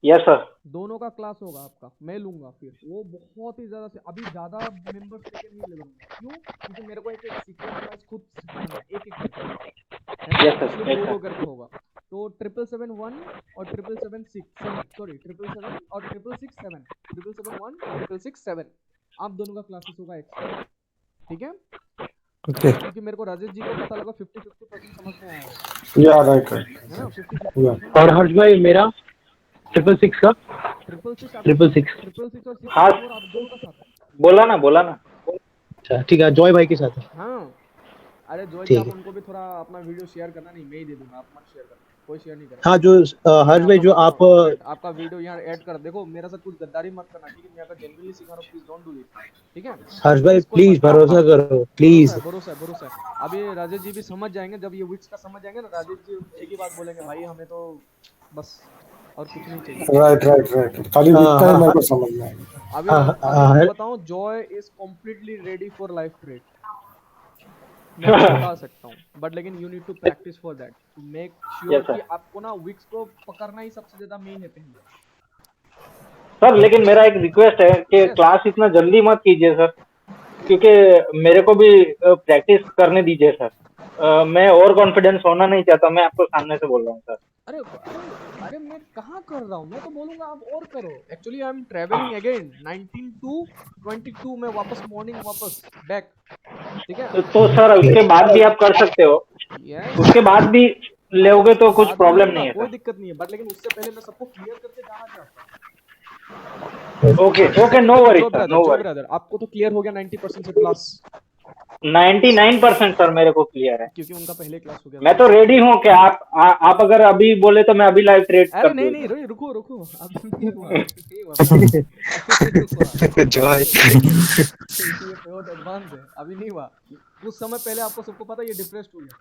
यस सर। दोनों का क्लास होगा आपका, मैं लूंगा फिर वो बहुत ही ज्यादा से, अभी ज्यादा मेंबर्स लेके नहीं लूंगा, क्यों, क्योंकि मेरे को एक सीक्वेंस वाइज खुद सीखना है, एक Yes, sir. करके दो करके होगा। तो 777 और 777 सॉरी 777 और 667 777 667 आप दोनों का क्लासेस होगा एक्स्ट्रा, ठीक है। okay. क्योंकि मेरे को राजेश जी को पता लगा 50-50% समझ में आया है या राइट राइट। ना, 50-50 और हर्ष भाई मेरा 666 का 666 और हाँ। 664 आप दोनों का साथ है। बोला ना। अच्छा ठीक है, जॉय भाई के साथ है। हाँ अरे जो ठीक आप है। उनको भी थोड़ा अपना वीडियो शेयर करना, नहीं मैं ही दे दूंगा, आप मत शेयर करना, कोई शेयर नहीं करेगा। हाँ जो हर्ष भाई जो आप आपका वीडियो यहाँ ऐड कर, देखो मेरे साथ कुछ गद्दारी मत करना, ठीक है, मैं अगर जेन्युइनली सिखा रहा हूँ प्लीज डोंट डू इट, ठीक है। हर्ष भाई इसको प्लीज मत- भरोसा करो प्लीज। भरोसा है। अभी राजेश जी भी समझ जाएंगे, जब ये विक्स का समझ जाएंगे ना, राजेश जी एक ही बात बोलेंगे, भाई हमें तो बस और कुछ नहीं चाहिए। राइट खाली हाँ, लिखता है, हाँ, मेरे को समझ में आएगा। अभी हाँ, अभी बताऊं, Joy is completely ready for life trade, मैं बता सकता हूँ, बट लेकिन you need to practice for that to make sure Yes, sir. कि आपको ना विक्स को पकड़ना ही सबसे ज्यादा मेन है पहले। सर लेकिन मेरा एक रिक्वेस्ट है कि क्लास इतना जल्दी मत कीजिए सर, क्योंकि मेरे को भी प्रैक्टिस करने दीजिए सर। मैं और कॉन्फिडेंस होना नहीं चाहता, मैं आपको सामने से बोल रहा हूँ सर। अरे मैं कहाँ कर रहा हूँ, मैं तो बोलूंगा आप और करो। Actually I am travelling again 19 to 22 में वापस मॉर्निंग वापस बैक, ठीक है। तो सर उसके बाद भी आप कर सकते हो, Yes, उसके बाद भी लोगे तो कुछ बाद में प्रॉब्लम लूंगा, नहीं है कोई सर। दिक्कत नहीं है, बट लेकिन उससे पहले मैं सबको क्लियर करके जाना चाहता हूँ। Okay no worry sir, no worry. Brother आपको तो क्लियर हो गया 90% से प्लस, 99% सर मेरे को क्लियर है, क्योंकि उनका पहले क्लास हो गया। मैं तो रेडी हूँ कि आप अगर अभी बोले तो मैं अभी लाइव ट्रेड अरे कर नहीं दूँ। नहीं रुको अब नहीं हुआ, नहीं हुआ। जॉय ये बहुत एडवांस है, अभी नहीं हुआ। कुछ समय पहले आपको सबको पता है ये डिप्रेस्ड हो गया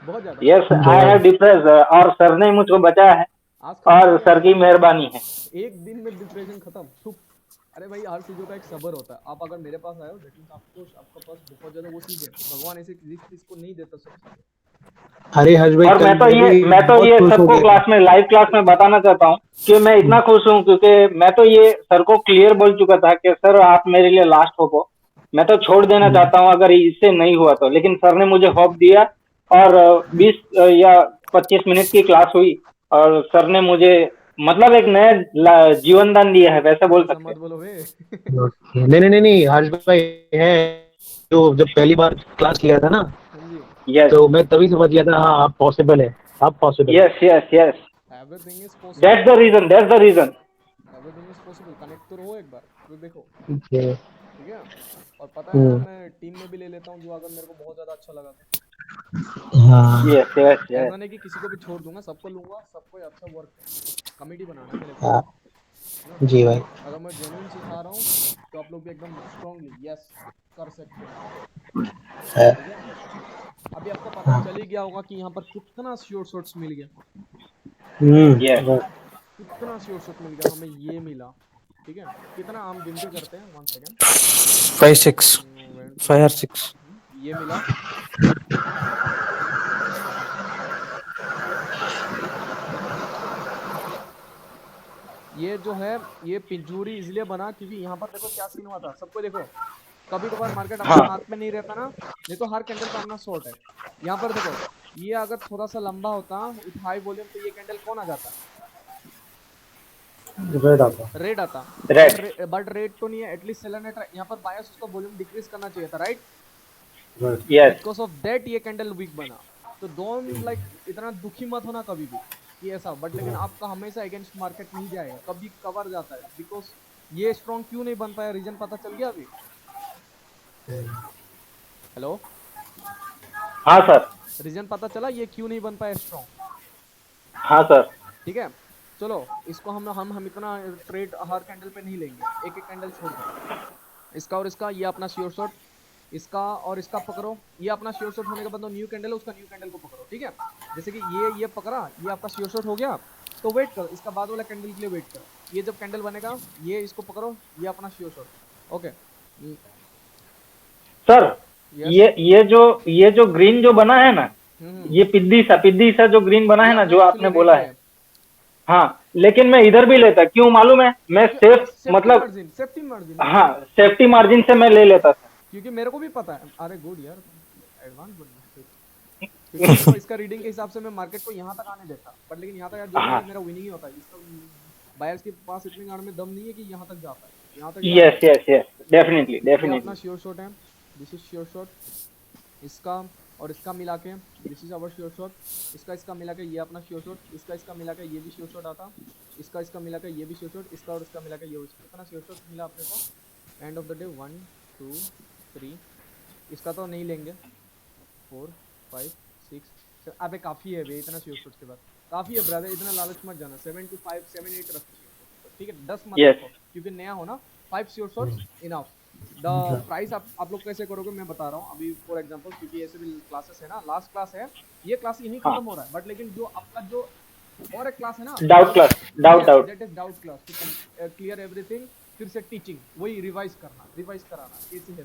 बहुत ज्यादा। यस आई हैव डिप्रेस, और सर ने मुझको बचाया है आज और सर की मेहरबानी है। एक दिन में डिप्रेशन खत्म चुप। अरे भाई हर चीजों का एक सब्र होता है, आप अगर मेरे पास आए हो दैट मींस आपका पास बहुत ज्यादा वो चीज है, भगवान ऐसे चीज को नहीं देता सब। अरे हर्ष भाई और मैं तो ये सबको क्लास में लाइव क्लास में बताना चाहता हूँ कि मैं इतना खुश हूँ, क्योंकि मैं तो ये सर को क्लियर बोल चुका था कि सर आप मेरे लिए लास्ट होप हो, मैं तो छोड़ देना चाहता हूँ अगर इससे नहीं हुआ तो, लेकिन सर ने मुझे होप दिया और 20 या 25 मिनट की क्लास हुई और सर ने मुझे मतलब एक नया जीवन दान दिया है, वैसे बोल ऐसा सकते मत हैं। बोलो बे। Okay. नहीं हर्ष भाई है, जो जब पहली बार क्लास लिया था ना, हाँ जी, यस तो मैं तभी समझ गया था हाँ आप पॉसिबल है, आप पॉसिबल है। Yes yes yes, everything is that's possible, the reason, that's the reason. Everything is possible. Connect तो रहो एक बार, फिर देखो। Okay. ठीक है, और पता है ना, हम्म, मैं टीम में भी ले लेता हूँ जो अगर मेरे को बहुत ज्यादा अच्छा लगा तो। हाँ यस यस यस। ऐसा नहीं कि किसी को भी छोड़ दूंगा, सबको लूंगा, सबको अच्छा वर्क कमेटी बनाना है मेरे को, हाँ है ना। जी भाई। अगर मैं जेन्युइन सिखा रहा हूँ तो आप लोग भी एकदम स्ट्रांगली यस कर सकते हो। है। ठीक है, अभी आपको पता चल ही गया होगा कि यहाँ पर कितना श्योर शॉट्स मिल गया, यस कितना श्योर शॉट मिल गया हमें, ये मिला। ठीक है, कितना हम गिनती करते हैं, 1 सेकेंड। 5, 6, 5 or 6. ये मिला, ये जो है, ये पिंजूरी इसलिए बना क्योंकि यहाँ पर देखो क्या सीन हुआ था, सबको देखो। कभी कभार मार्केट अपने हाँ हाथ में नहीं रहता ना, नहीं तो हर कैंडल का अपना शॉर्ट है। यहाँ पर देखो, ये अगर थोड़ा सा लंबा होता विथ हाई वॉल्यूम तो ये कैंडल कौन आ जाता, रेड आता। रेड आता। रेड, बट रेड तो नहीं है, एटलीस्ट सेलर ने यहाँ पर बायर्स उसका वॉल्यूम डिक्रीज करना चाहिए था, right. Right. Yes because of that ये कैंडल वीक बना। तो डोंट लाइक इतना दुखी मत होना कभी भी कि ऐसा, बट लेकिन आपका हमेशा अगेंस्ट मार्केट नहीं जाएगा, कभी कवर जाता है। बिकॉज ये स्ट्रॉन्ग क्यों नहीं बन पाया, रीजन पता चल गया अभी। हेलो, हाँ सर, रीजन पता चला ये क्यों नहीं बन पाया स्ट्रॉन्ग। हाँ सर, ठीक है, चलो इसको हम इतना ट्रेड हर कैंडल पे नहीं लेंगे, एक एक कैंडल छोड़कर। इसका और इसका, ये अपना श्योर शॉट, इसका और इसका पकड़ो, ये अपना श्योर शॉट होने के बाद न्यू कैंडल है, उसका न्यू कैंडल को पकड़ो। ठीक है, जैसे कि ये पकड़ा, ये आपका श्योर शॉट हो गया, तो वेट करो, इसका बाद वाला कैंडल के लिए वेट करो। ये जब कैंडल बनेगा, ये इसको पकड़ो, ये अपना sure shot. Okay sir yes, ये जो ग्रीन जो बना है ना, ये पिद्दी सा जो ग्रीन बना है ना, जो आपने बोला है, हाँ, लेकिन मैं इधर भी लेता, क्यों मालूम है, मैं सेफ मतलब, सेफ्टी मार्जिन, हाँ सेफ्टी मार्जिन से मैं ले लेता था। क्योंकि मेरे को भी पता है। अरे गुड यार, एडवांस बन गया। क्योंकि देखो, इसका रीडिंग के हिसाब से मैं मार्केट को यहाँ तक आने देता, बट लेकिन यहाँ तक यार जो भी हाँ है, मेरा विनिंग ही होता है। इसका बायर्स के पास इतनी गाड़ में दम नहीं है कि यहाँ तक जा पाए, यहाँ तक यस यस यस, डेफिनेटली ये अपना डेफिनेटली। श्योर शॉट है, दिस इज श्योर शॉट, इसका और इसका मिला के this is our sure shot, इसका मिला के ये अपना श्योर शॉट, इसका मिला के ये भी श्योर शॉट आता, इसका मिला के ये भी श्योर शॉट, इसका और इसका मिला के ये। कितना श्योर शॉट मिला अपने को एंड ऑफ द डे, 1 2 3, इसका तो नहीं लेंगे, 4 5 6 अबे काफ़ी है भैया, इतना श्योर शॉट के बाद काफ़ी है ब्रदर, इतना लालच मत जाना। 7 to 5 7 8 रखो, ठीक है, 10 मत Yes. रखो क्योंकि नया हो ना। 5 sure shots enough. The price आप लोग कैसे करोगे मैं बता रहा हूँ अभी, फॉर एग्जांपल, क्योंकि ऐसे भी क्लासेस है ना, लास्ट क्लास है, ये क्लास यहीं खत्म हो रहा है, बट लेकिन जो आपका जो और एक क्लास है ना, doubt class, doubt that is doubt class, to clear everything, फिर से टीचिंग, वही रिवाइज कराना, ऐसी है चीजें।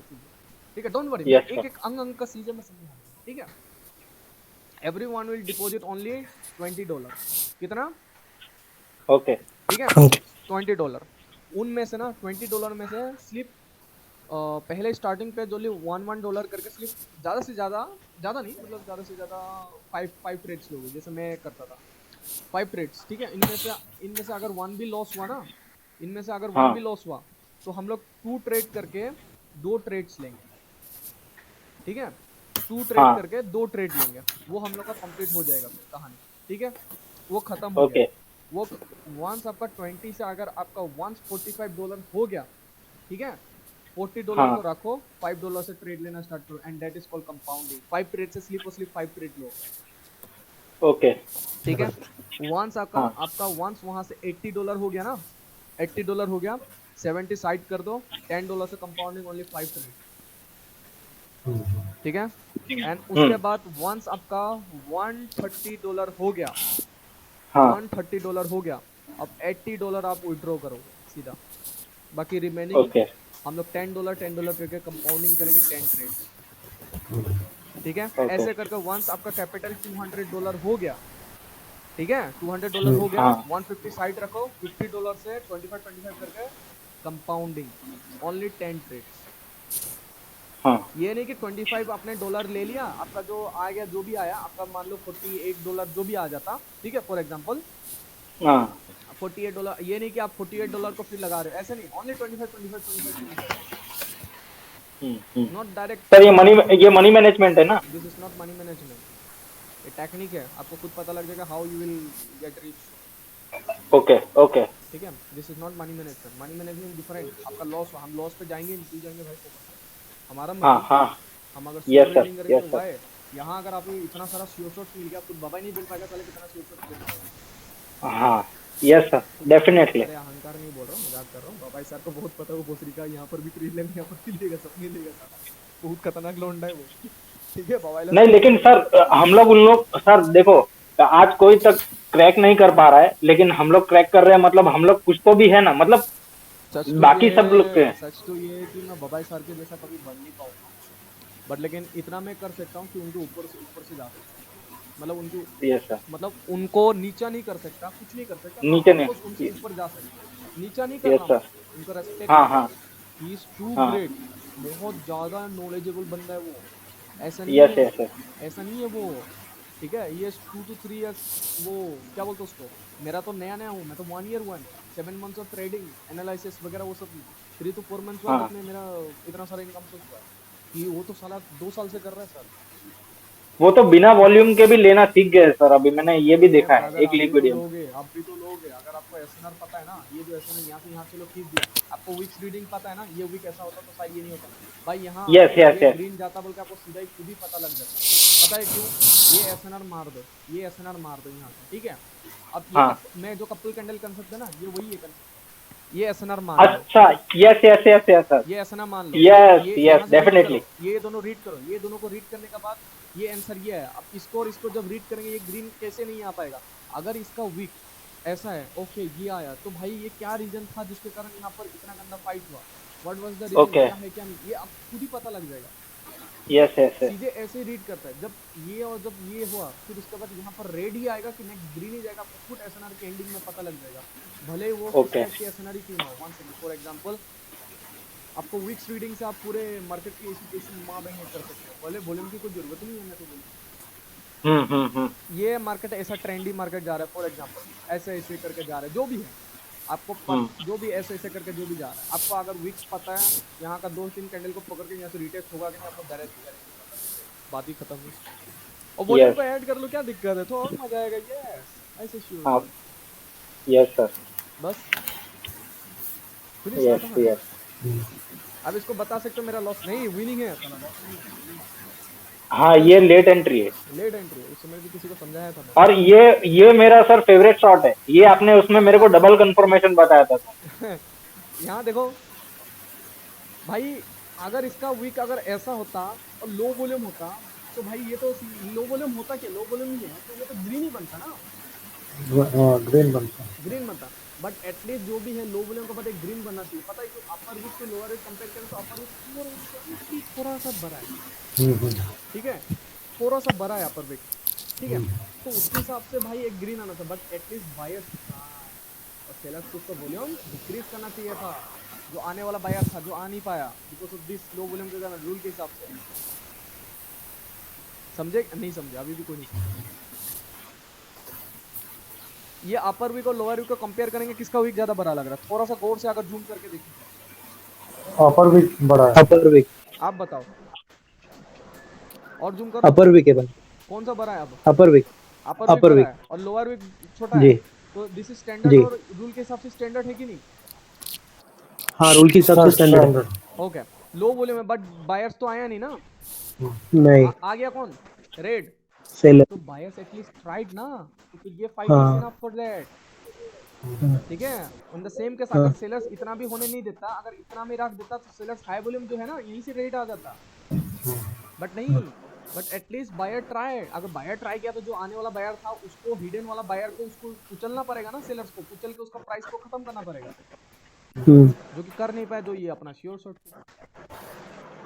ठीक है, डोंट वरी, Yes, एक एक अंग का चीजें मैं समझा, ठीक है। Everyone will deposit only $20। कितना? ओके, ठीक है, 20. $20। उनमें से ना $20 में से स्लिप पहले स्टार्टिंग पे जो $1 करके स्लिप, ज़्यादा से ज़्यादा नहीं, मतलब ज़्यादा से ज़्यादा 5 ट्रेड्स लोगे, जैसे मैं करता था 5 ट्रेड्स। ठीक है, इनमें से अगर 1 भी लॉस हुआ ना, इनमें से अगर 1 भी लॉस हुआ तो हम लोग 2 ट्रेड करके 2 ट्रेड्स लेंगे। ठीक है, 2 ट्रेड करके 2 ट्रेड लेंगे, वो हम लोग का कंप्लीट हो जाएगा फिर कहानी। ठीक है, वो खत्म हो गया। वो वंस आपका 20 से अगर आपका वंस $45 हो गया, ठीक है, $40 को रखो, $5 से ट्रेड लेना स्टार्ट करो, and that is called compounding. 5 trade से स्लिप 5 ट्रेड लो। ओके, ठीक है, वंस आपका वंस वहां से $80 हो गया ना, $80 हो गया, 70 साइड कर दो, $10 से कंपाउंडिंग ओनली 5 ट्रेड। ठीक है, एंड उसके बाद वंस आपका $130 हो गया, $130 हो गया, अब $80 आप विड्रॉ करोगे सीधा, बाकी रिमेनिंग हम लोग $10 करके कंपाउंडिंग करेंगे 10 ट्रेड। ठीक है, ऐसे करके वंस आपका कैपिटल $200 हो गया, ठीक है, $200 हो गया, 150 साइड रखो, $50 से 25 करके कंपाउंडिंग ओनली 10 ट्रेड्स। ये नहीं कि 25 आपने डॉलर ले लिया, आपका जो आ गया, जो भी आया आपका, मान लो $48 जो भी आ जाता, ठीक है, फॉर एग्जांपल $48, ये नहीं कि आप $48 को फ्री लगा रहे हो, ऐसे नहीं, ओनली 25 नॉट डायरेक्ट। सर ये मनी मैनेजमेंट है ना? This is not money management, ये टेक्निक है, आपको खुद पता लग जाएगा how you will get rich. Okay okay ठीक है, this is not money management, money management different. आपका लॉस, हम लॉस पे जाएंगे नहीं जाएंगे भाई, हमारा हाँ हम अगर यस सर ट्रेडिंग करेंगे यस तो सर भाई यहाँ अगर आपको इतना सारा सीओ शॉट्स मिल गया, खुद बाबा ही नहीं बोल पाएगा साले कितना सीओ शॉट्स मिल गया। हाँ यस सर डेफिनेटली। अरे अहंकार नहीं बोल रहा हूँ, मजाक कर रहा हूँ, बाबा सर को बहुत पता है वो भोसरी का यहाँ पर भी खरीद लेंगे, यहाँ पर भी लेगा, सब नहीं लेगा साला, बहुत खतरनाक लौंडा है वो। ठीक है बाबा नहीं लेकिन सर हम लोग उन लोग सर देखो आज कोई तक क्रैक नहीं कर पा रहा है, लेकिन हम लोग क्रैक कर रहे हैं, मतलब हम लोग कुछ तो भी है ना, मतलब बाकी सब लोग के। सच तो ये है कि मैं बाबा सर के जैसा कभी बन नहीं पाऊंगा, बट लेकिन इतना मैं कर सकता हूँ कि उनके ऊपर से जा सकता हूँ, मतलब उनकी यस सर मतलब उनको नीचा नहीं कर सकता, कुछ नहीं कर सकता, नीचे नहीं उनसे ऊपर जा सकता, नीचा नहीं यस करना, सर उनका रेस्पेक्ट। हाँ हाँ ही इज टू हाँ ग्रेट, बहुत ज्यादा नॉलेजेबल बंदा है वो, ऐसा नहीं यस है, यस यस ऐसा नहीं है वो। ठीक है, ये 2 to 3 years, वो क्या बोलते हैं उसको, मेरा तो नया हूँ, मैं तो 1 year हुआ है, 7 months ऑफ ट्रेडिंग एनालिसिस वगैरह वो सब 3 to 4 months हुआ, हाँ में मेरा इतना सारा इनकम सोर्स हुआ है कि वो तो साला 2 साल से कर रहा है सर। वो तो बिना वॉल्यूम के भी लेना सीख गए सर, अभी मैंने ये भी देखा है एक लिक्विडियम। आप भी तो लोगे अगर आपको एसएनआर पता है ना, ये जो एसएनआर यहाँ से यहाँ चलो खींच दिया, आपको वीक्स रीडिंग पता है ना, ये वीक ऐसा होता तो शायद ये नहीं होता भाई, यहाँ यस यस यस ग्रीन जाता बोल के आपको सीधा ही खुद ही पता लग जाता, पता है क्यों, ये एसएनआर मार दो, ये एसएनआर मार दो यहाँ से, ठीक है। अब ये हाँ मैं जो कपल कैंडल कंसेप्ट है ना, ये वही है कंसेप्ट, ये एसएनआर मान लो, अच्छा yes yes yes yes sir ये एसएनआर मान लो, यस ये यस यहाँ से read डेफिनेटली करो, ये दोनों रीड करो, ये दोनों को रीड करने के बाद ये आंसर ये है। अब इसको और इसको जब रीड करेंगे ये ग्रीन कैसे नहीं आ पाएगा, अगर इसका वीक ऐसा है, ओके ये आया, तो भाई ये क्या रीजन था जिसके कारण यहाँ पर इतना गंदा फाइट हुआ, what was the reason, Okay. क्या है क्या नहीं, ये अब खुद ही पता लग जाएगा, यस यस यस सीधे ऐसे ही रीड करता है। जब ये और जब ये हुआ, फिर उसके बाद यहाँ पर रेड ही आएगा कि नेक्स्ट ग्रीन ही जाएगा, आपको खुद एसएनआर के एंडिंग में पता लग जाएगा, भले वो Okay. एसएनआर ही क्यों ना हो। वन सेकंड, फॉर एग्जांपल आपको वीक्स रीडिंग से आप पूरे मार्केट की सिचुएशन मार नहीं कर सकते, भले वॉल्यूम की कोई जरूरत नहीं है, मैं तो बोलूँ ये मार्केट ऐसा ट्रेंडी मार्केट जा रहा है, फॉर एग्जांपल ऐसे ऐसे करके जा रहा है, जो भी है आपको जो भी ऐसे ऐसे करके जो भी जा रहा है, आपको अगर वीक्स पता है, यहाँ का 2-3 कैंडल को पकड़ के यहाँ से रिटेस्ट होगा कि नहीं, आपको डायरेक्ट बात ही खत्म हुई। और वॉल्यूम Yes. को ऐड कर लो, क्या दिक्कत है, तो और मजा आएगा। यस ऐसे श्योर, हाँ यस सर बस यस यस अब इसको बता सकते हो मेरा लॉस नहीं, विनिंग है, हाँ ये लेट एंट्री है लेट एंट्री है, उस समय भी किसी को समझाया था और ये मेरा सर फेवरेट शॉट है, ये आपने उसमें मेरे को डबल कंफर्मेशन बताया था सर। यहाँ देखो भाई, अगर इसका वीक अगर ऐसा होता और लो वॉल्यूम होता, तो भाई ये तो लो वॉल्यूम होता, क्या लो वॉल्यूम ही है, तो ये तो ग्रीन ही बनता ना, ग्रीन बनता है। ग्रीन बनता। बट एटलीस्ट जो भी है लो वॉल्यूम का बाद एक ग्रीन बनना चाहिए, पता है क्यों, अपर वीक से लोअर वीक कंपेयर करें तो अपर वीक थोड़ा सा बड़ा है, ठीक है, थोड़ा सा बड़ा है अपर वीक, ठीक है, तो उसके हिसाब से भाई एक ग्रीन आना था, बट एटलीस्ट बायर्स और सेलर्स को उसका वॉल्यूम डिक्रीज करना चाहिए था, जो आने वाला बायर था जो आ नहीं पाया because of this low volume के कारण, रूल के हिसाब से। समझे नहीं समझे, अभी भी कोई नहीं समझे। ये अपर वीक और लोअर वीक को कंपेयर करेंगे, किसका वीक ज्यादा बड़ा लग रहा है, थोड़ा सा गौर से अगर जूम करके देखिए, अपर भी बड़ा है। अपर विक, आप बताओ, और जूम करो, अपर विक है भाई, कौन सा बड़ा है, अब अपर विक, अपर वीक upper बड़ा week। है और लोअर वीक छोटा जी है, तो दिस इज स्टैंडर्ड जी। और रूल के हिसाब से स्टैंडर्ड है कि नहीं। हाँ रूल के हिसाब से स्टैंडर्ड है। ओके, लो वॉल्यूम है बट बायर्स तो आया नहीं ना, नहीं आ गया कौन, रेड, सेलर, तो बायर्स एटलीस्ट ट्राइड ना, तो फिर ये फाइट हाँ। इज इनफ फॉर दैट, ठीक है। ऑन द सेम केस अगर सेलर्स इतना भी होने नहीं देता, अगर इतना में रख देता तो सेलर्स हाई वॉल्यूम जो है ना यहीं से रेट आ जाता, बट नहीं, बट एटलीस्ट बायर ट्राई, अगर बायर ट्राई किया तो जो आने वाला बायर था उसको, हिडन वाला बायर को उसको कुचलना पड़ेगा ना, सेलर्स को कुचल के उसका प्राइस को खत्म करना पड़ेगा, जो कि कर नहीं पाए, जो ये अपना श्योर शॉट।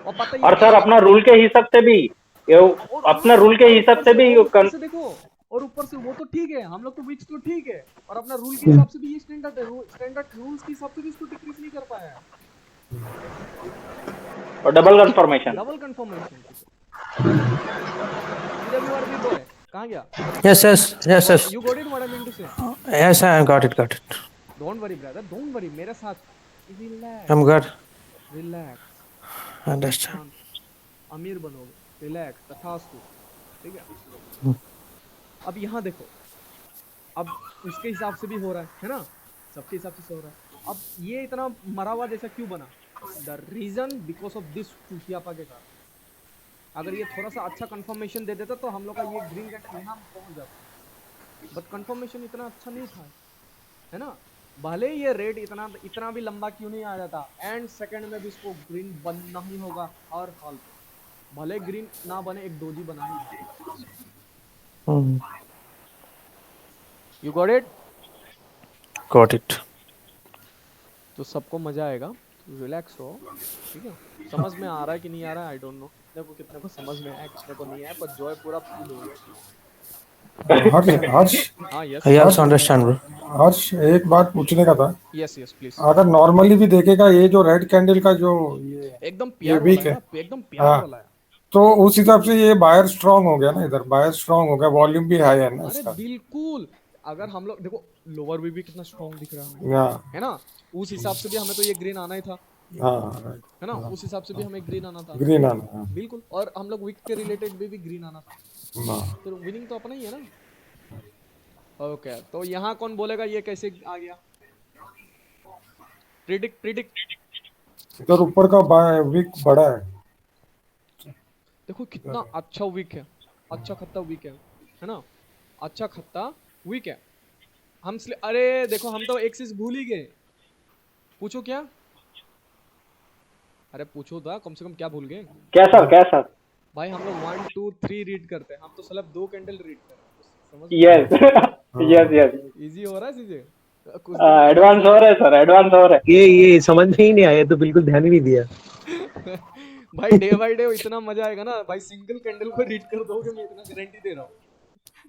और पता ही और सर अपना रूल के हिसाब से भी अपना रूल के हिसाब से भी से देखो, और ऊपर से वो तो ठीक है, हम लोग तो वीक्स तो ठीक है, और अपना रूल के हिसाब से भी ये स्टैंडर्ड है, स्टैंडर्ड रूल्स के हिसाब से भी इसको डिक्रीज नहीं कर पाया है, और डबल कंफर्मेशन डबल कंफर्मेशन। भी है कहाँ गया? Yes, yes, yes, yes. You got it what I mean to say? Yes, I got it, got it. Don't worry brother, don't worry, मेरे साथ relax, I'm good. relax, Understand. शांत, अमीर बनोगे, relax, तथास्तु, ठीक है? अब यहाँ देखो, अब उसके हिसाब से भी हो रहा है ना? सबके हिसाब से हो रहा है। अब ये इतना मरा हुआ जैसा क्यों बना? The reason because of this चूतियापा के कारण। अगर ये थोड़ा सा अच्छा कंफर्मेशन दे देता तो हम लोग का ये ग्रीन कैंडल यहाँ पहुंच जाता, बट कंफर्मेशन इतना अच्छा नहीं था, है ना? भले ही ये रेड इतना भी लंबा क्यों नहीं आ जाता, एंड सेकंड में भी इसको ग्रीन बनना ही होगा हर हाल पे। भले ग्रीन ना बने, एक डोजी बना ही। You got it? Got it. तो सबको मजा आएगा, रिलैक्स हो, ठीक है? समझ में आ रहा है कि नहीं आ रहा है, आई डोंट नो। कितने को समझ में आया, कितने को नहीं आया, पर जॉय पूरा फुल हो गया। हर्ष हाँ, yes I also understand, bro. हर्ष एक बात पूछने का था। Yes yes please. अगर नॉर्मली भी देखेगा ये जो रेड कैंडल का जो एकदम प्यार वीक वाला है है ना, एकदम प्यार वाला है। तो उस हिसाब से ये बायर स्ट्रांग हो गया ना, इधर बायर स्ट्रांग हो गया, वॉल्यूम भी हाई है ना अरे इसका। बिल्कुल, अगर हम लोग देखो लोअर भी कितना स्ट्रांग दिख रहा है, हाँ है ना? उस हिसाब से भी हमें तो ये ग्रीन आना ही था, हाँ है ना? उस हिसाब से भी हमें ग्रीन आना था, ग्रीन आना। बिल्कुल। और हम लोग वीक के रिलेटेड भी ग्रीन आना था, हाँ तो विनिंग तो अपना ही है ना। ओके, तो यहाँ कौन बोलेगा ये कैसे आ गया? प्रिडिक्ट। इधर ऊपर का वीक बड़ा है। देखो कितना अच्छा वीक है, अच्छा खत्ता वीक है ना? अच्छा खत्ता वीक है। हम अरे देखो, हम तो एक्सिस भूल ही गए। पूछो क्या? अरे पूछो था कम से कम, क्या भूल गए? क्या सर? भाई हम लोग 1 2 3 रीड करते हैं, हम तो सिर्फ 2 कैंडल रीड कर रहे हैं, समझ? यस इजी हो रहा है चीजें, कुछ एडवांस हो रहा है सर, एडवांस हो रहा है। ये समझ में ही नहीं आया, तो बिल्कुल ध्यान ही नहीं दिया। भाई डे बाय डे इतना मजा आएगा ना भाई, सिंगल कैंडल को रीड कर दोगे, मैं इतना गारंटी दे रहा हूँ।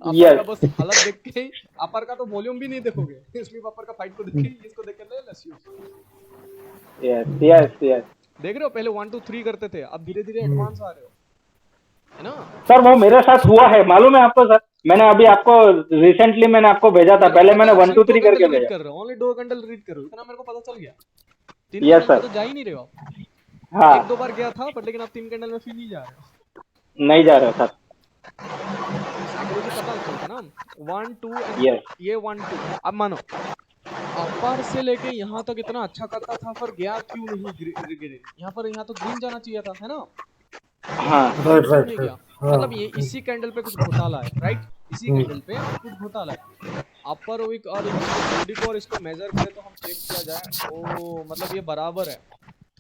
अपर का बस हालत देख के ही, अपर का तो वॉल्यूम भी नहीं देखोगे, स्लीप अपर का फाइट को देख के ही इसको देख के ले लस्यू। यस देख रहे हो, पहले 1 2 3 करते थे, अब धीरे धीरे एडवांस आ रहे हो, है ना? सर वो मेरे साथ हुआ है, मालूम है आपको सर? मैंने अभी आपको रिसेंटली मैंने आपको भेजा था, पहले मैंने 1 2 3 करके भेजा। कर रहा हूं, ओनली 2 कैंडल रीड कर रहा हूं, इतना मेरे को पता चल गया। 3 यस कैंडल सर। तो जा ही नहीं रहे हो आप। हाँ, 1 2 बार गया था, बट लेकिन आप 3 कैंडल में फिर नहीं जा रहे हो। नहीं जा रहा सर। साइकोलॉजी पता चलता ना। 1 2 यस ये 1 2। अब मानो अपर से लेके यहाँ तक इतना अच्छा करता था, पर गया क्यों नहीं ग्रीन? यहाँ तो ग्रीन जाना चाहिए था, है ना? हाँ क्यों नहीं गया? मतलब ये इसी कैंडल पे कुछ घोटाला है, राइट? इसी कैंडल पे कुछ घोटाला है। अपर वीक और और इसको मेजर करें तो हम चेक किया जाए, ओ मतलब ये बराबर है,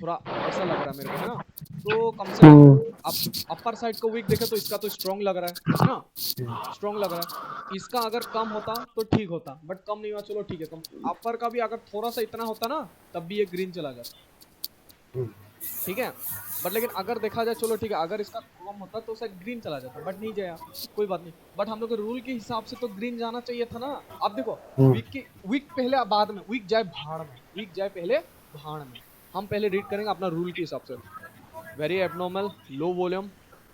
थोड़ा ऐसा लग रहा है मेरे को, है ना? तो कम से कम अपर साइड को वीक देखे तो इसका तो स्ट्रॉन्ग लग रहा है ना? स्ट्रॉन्ग लग रहा है। इसका अगर कम होता तो ठीक होता, बट कम नहीं हुआ, चलो ठीक है। कम अपर का भी अगर थोड़ा सा इतना होता ना, तब भी ये ग्रीन चला जाता, ठीक है? बट लेकिन अगर देखा जाए, चलो ठीक है, अगर इसका कम होता तो शायद ग्रीन चला जाता, बट नहीं जाया, कोई बात नहीं। बट हम लोग के रूल के हिसाब से तो ग्रीन जाना चाहिए था ना। अब देखो, वीक पहले बाद में, वीक जाए भाड़ में, वीक जाए पहले भाड़ में। हम पहले रीड करेंगे अपना रूल के हिसाब से। Very abnormal, low volume,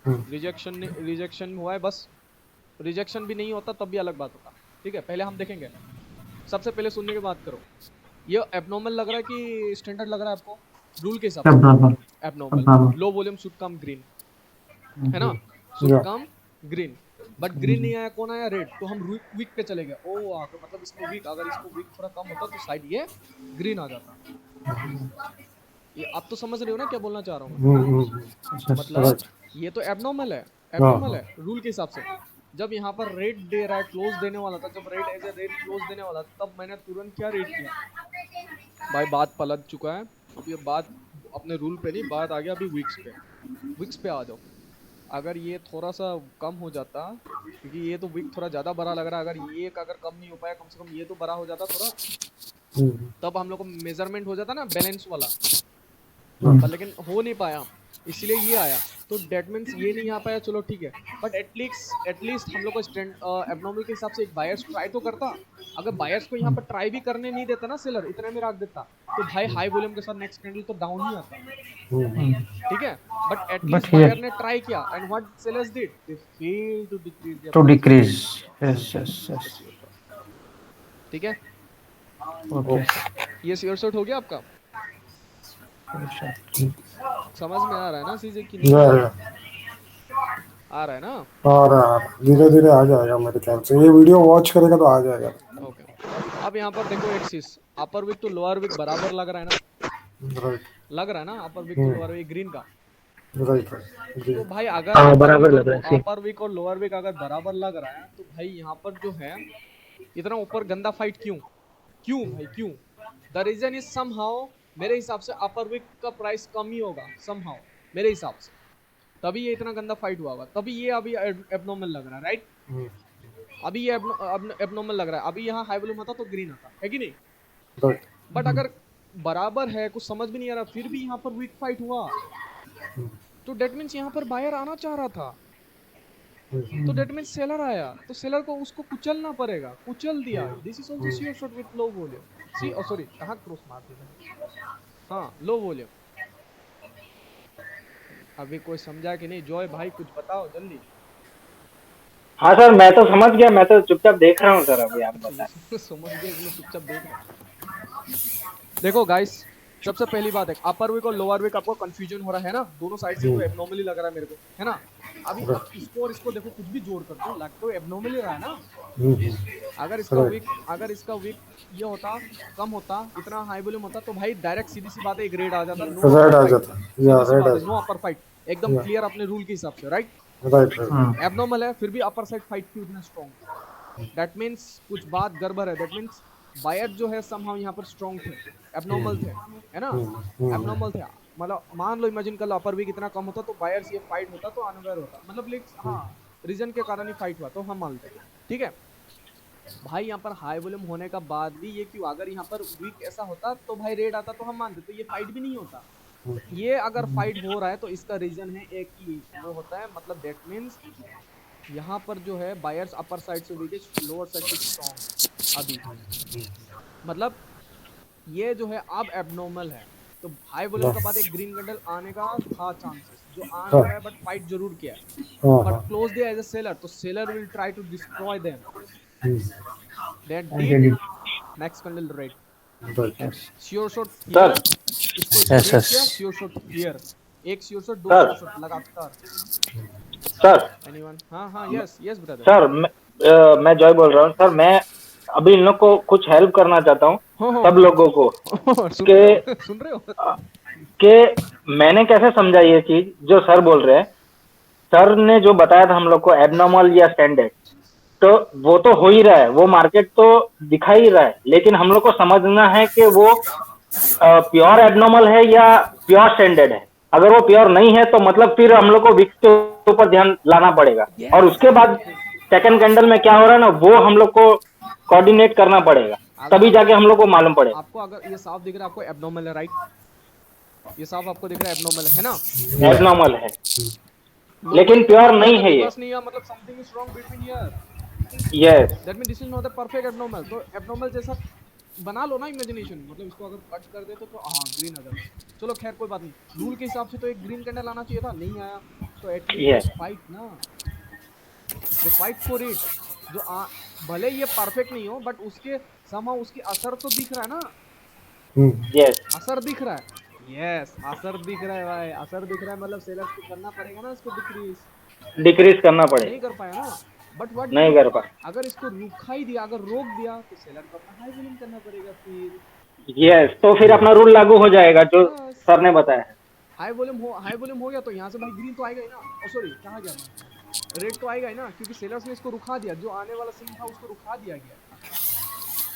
rejection हुआ है, बस रिजेक्शन भी नहीं होता तब भी अलग बात होता, ठीक है? पहले हम देखेंगे, सबसे पहले सुनने की बात करो। ये एबनॉर्मल लग रहा है कि स्टैंडर्ड लग रहा है आपको रूल के हिसाब से? Abnormal. Low volume should come green, है ना? Should come green, but green नहीं आया, कौन आया? रेड। तो हम वीक पे चले गए। ओ तो मतलब इसको वीक, अगर इसको वीक थोड़ा कम होता तो शायद ये ग्रीन आ जाता। ये आप तो समझ रहे हो ना क्या बोलना चाह रहा हूँ? मतलब ये तो एबनॉर्मल है, एबनॉर्मल है रूल के हिसाब से। जब यहाँ पर रेड दे रहा है, क्लोज देने वाला था, जब red as a red close देने वाला था, तब मैंने तुरंत क्या रेड किया? भाई बात पलट चुका है, अब ये बात अपने रूल पे नहीं, बात आ गया अभी विक्स पे आ जाओ। अगर ये थोड़ा सा कम हो जाता, क्योंकि ये तो विक थोड़ा ज़्यादा बड़ा लग रहा है, अगर ये अगर कम नहीं हो पाया, कम से कम ये तो बड़ा हो जाता थोड़ा, तब हम लोग को मेजरमेंट हो जाता ना बैलेंस वाला, पर लेकिन हो नहीं पाया, इसलिए ये आया। तो डेट मीन्स ये नहीं आ पाया, चलो ठीक है। बट एटलीस्ट हम लोग को एबनॉर्मल के हिसाब से एक बायर्स ट्राई तो करता। अगर बायर्स को यहाँ पर ट्राई भी करने नहीं देता ना सेलर, इतने में रख देता, तो भाई हाई वॉल्यूम के साथ नेक्स्ट कैंडल तो डाउन ही आता, ठीक है? But But at least here buyer ने ट्राई किया and what sellers did they fail to decrease their to price. decrease. Yes, yes, yes. ठीक है, Okay. ये श्योर शॉट हो गया आपका, समझ में आ रहा है ना चीजें कि नहीं आ रहा है? आ रहा है ना? और धीरे धीरे आ जाएगा मेरे ख्याल से, ये वीडियो वॉच करेगा तो आ जाएगा। ओके, अब यहाँ पर देखो एक चीज, अपर विक टू लोअर विक बराबर लग रहा है ना, राइट लग रहा है ना upper wick to lower wick green का। राइट तो भाई अगर हाँ, अपर बराबर विक लग रहा है, अपर विक और लोअर विक अगर बराबर लग रहा है तो भाई यहाँ पर जो है इतना ऊपर गंदा फाइट क्यों, क्यों भाई क्यों? द रीजन इज समहाउ, मेरे हिसाब से अपर विक का प्राइस कम ही होगा समहाउ, मेरे हिसाब से, तभी ये इतना गंदा फाइट हुआ होगा, तभी ये अभी एबनॉर्मल लग रहा है, राइट? अभी ये एबनॉर्मल लग रहा है, अभी यहाँ हाई वॉल्यूम होता तो ग्रीन आता है कि नहीं? राइट बट अगर बराबर है, कुछ समझ भी नहीं आ रहा, फिर भी यहाँ पर वीक फाइट हुआ, तो डेट मीन्स यहाँ पर बायर आना चाह रहा था, तो डेट मीन्स सेलर आया, तो सेलर को उसको कुचलना पड़ेगा, कुचल दिया। This is also sure shot with low volume, see sorry कहाँ क्रॉस मार दिया, हाँ लो वॉल्यूम। अभी कोई समझा कि नहीं? जॉय भाई कुछ बताओ जल्दी। हाँ सर, मैं तो समझ गया, मैं तो चुपचाप देख रहा हूँ सर, अभी आप बताएं। समझ गए, इसलिए चुपचाप देख रहे हैं। देखो गाइस, सबसे पहली बात है, अपर विक और लोअर विक आपको कंफ्यूजन हो रहा है ना, दोनों साइड से तो एबनॉर्मली लग रहा है मेरे को, है ना? अभी अब इसको और इसको देखो, कुछ भी जोड़ कर दो, लग तो एबनॉर्मली रहा है ना। अगर इसका विक ये होता, कम होता, इतना हाई वॉल्यूम होता, तो भाई डायरेक्ट सीधी सी बात है, एक रेड आ जाता, रेड आ जाता, या रेड आ नो अपर फाइट, एकदम क्लियर अपने रूल के हिसाब से, राइट? राइट एबनॉर्मल है, फिर भी अपर साइड फाइट क्यों इतना स्ट्रॉन्ग? दैट मींस कुछ बात गड़बड़ है, दैट मींस बायर जो है समहाउ यहाँ पर स्ट्रॉन्ग थे, एबनॉर्मल थे, है ना? एबनॉर्मल थे, मतलब मान लो, इमेजिन कर लो अपर वीक इतना कम होता तो बायर्स ये फाइट होता तो अनअवेयर होता, मतलब लाइक हाँ रीजन के कारण ही फाइट हुआ, तो हम मानते हैं, ठीक है भाई। यहाँ पर हाई वॉल्यूम होने का बाद भी ये क्यों, अगर यहाँ पर वीक ऐसा होता तो भाई रेड आता तो हम मानते, तो ये फाइट भी नहीं होता। ये अगर फाइट हो रहा है तो इसका रीजन है एक ही, वो होता है, मतलब दैट मींस यहाँ पर जो है बायर्स अपर साइड से वीक है, लोअर साइड से स्ट्रॉन्ग अभी, मतलब ये जो है अब एबनॉर्मल है, तो हाई वॉल्यूम के बाद एक ग्रीन कैंडल आने का था चांसेस, जो आ नहीं रहा है, बट फाइट जरूर किया है, बट क्लोज दिया एज अ सेलर, तो seller will try to destroy them, that did next candle red, sure shot here, इसको Yes, yes. Sure shot here, एक श्योर शॉट, दो श्योर शॉट लगातार। Sir anyone? हाँ हाँ, यस यस ब्रदर। सर, मैं जॉय बोल रहा हूँ सर। मैं अभी इन लोग को कुछ हेल्प करना चाहता हूँ, सब लोगों को, सुन रहे हो कि मैंने कैसे समझा ये चीज जो सर बोल रहे हैं। सर ने जो बताया था हम लोग को एबनॉर्मल या स्टैंडर्ड, तो वो तो हो ही रहा है, वो मार्केट तो दिखा ही रहा है, लेकिन हम लोग को समझना है कि वो प्योर एबनॉर्मल है या प्योर स्टैंडर्ड है। अगर वो प्योर नहीं है तो मतलब फिर हम लोग को विक्स के ऊपर ध्यान लाना पड़ेगा, और उसके बाद सेकंड कैंडल में क्या हो रहा है ना, वो हम लोग को कोऑर्डिनेट करना पड़ेगा, तभी जाके हम लोग को मालूम पड़ेगा। आपको अगर ये साफ दिख रहा है, आपको एबनॉर्मल है, राइट? ये साफ आपको दिख रहा है एबनॉर्मल है ना? एबनॉर्मल है, लेकिन प्योर नहीं है ये। नहीं है, मतलब something is wrong between here, yes, that mean this is not the perfect abnormal. तो एबनॉर्मल जैसा बना लो ना इमेजिनेशन, मतलब इसको अगर कट कर दे तो हाँ ग्रीन आ जाता, चलो खैर कोई बात नहीं, रूल के हिसाब से तो एक ग्रीन कैंडल आना चाहिए था, नहीं आया, तो एटलीस्ट फाइट ना, दे फाइट फॉर इट, जो भले ये परफेक्ट नहीं हो, बट उसके समहाउ उसकी असर तो दिख रहा है ना, यस, असर दिख रहा है, यस असर दिख रहा है भाई, असर दिख रहा है, मतलब सेलर्स को करना पड़ेगा ना इसको डिक्रीज करना पड़ेगा, नहीं कर पाया ना, बट व्हाट नहीं कर पाया। अगर इसको रुका ही दिया, अगर रोक दिया, तो सेलर को अपना हाई वॉल्यूम करना पड़ेगा फिर, यस, तो फिर अपना रूल लागू हो जाएगा जो सर ने बताया है। हाई वॉल्यूम हो गया तो यहाँ से भाई ग्रीन तो आएगा ही ना, सॉरी कहाँ गया मैं, रेड तो आएगा ही ना, क्योंकि सेलर्स ने इसको रुका दिया, जो आने वाला सीन था उसको रुका दिया गया।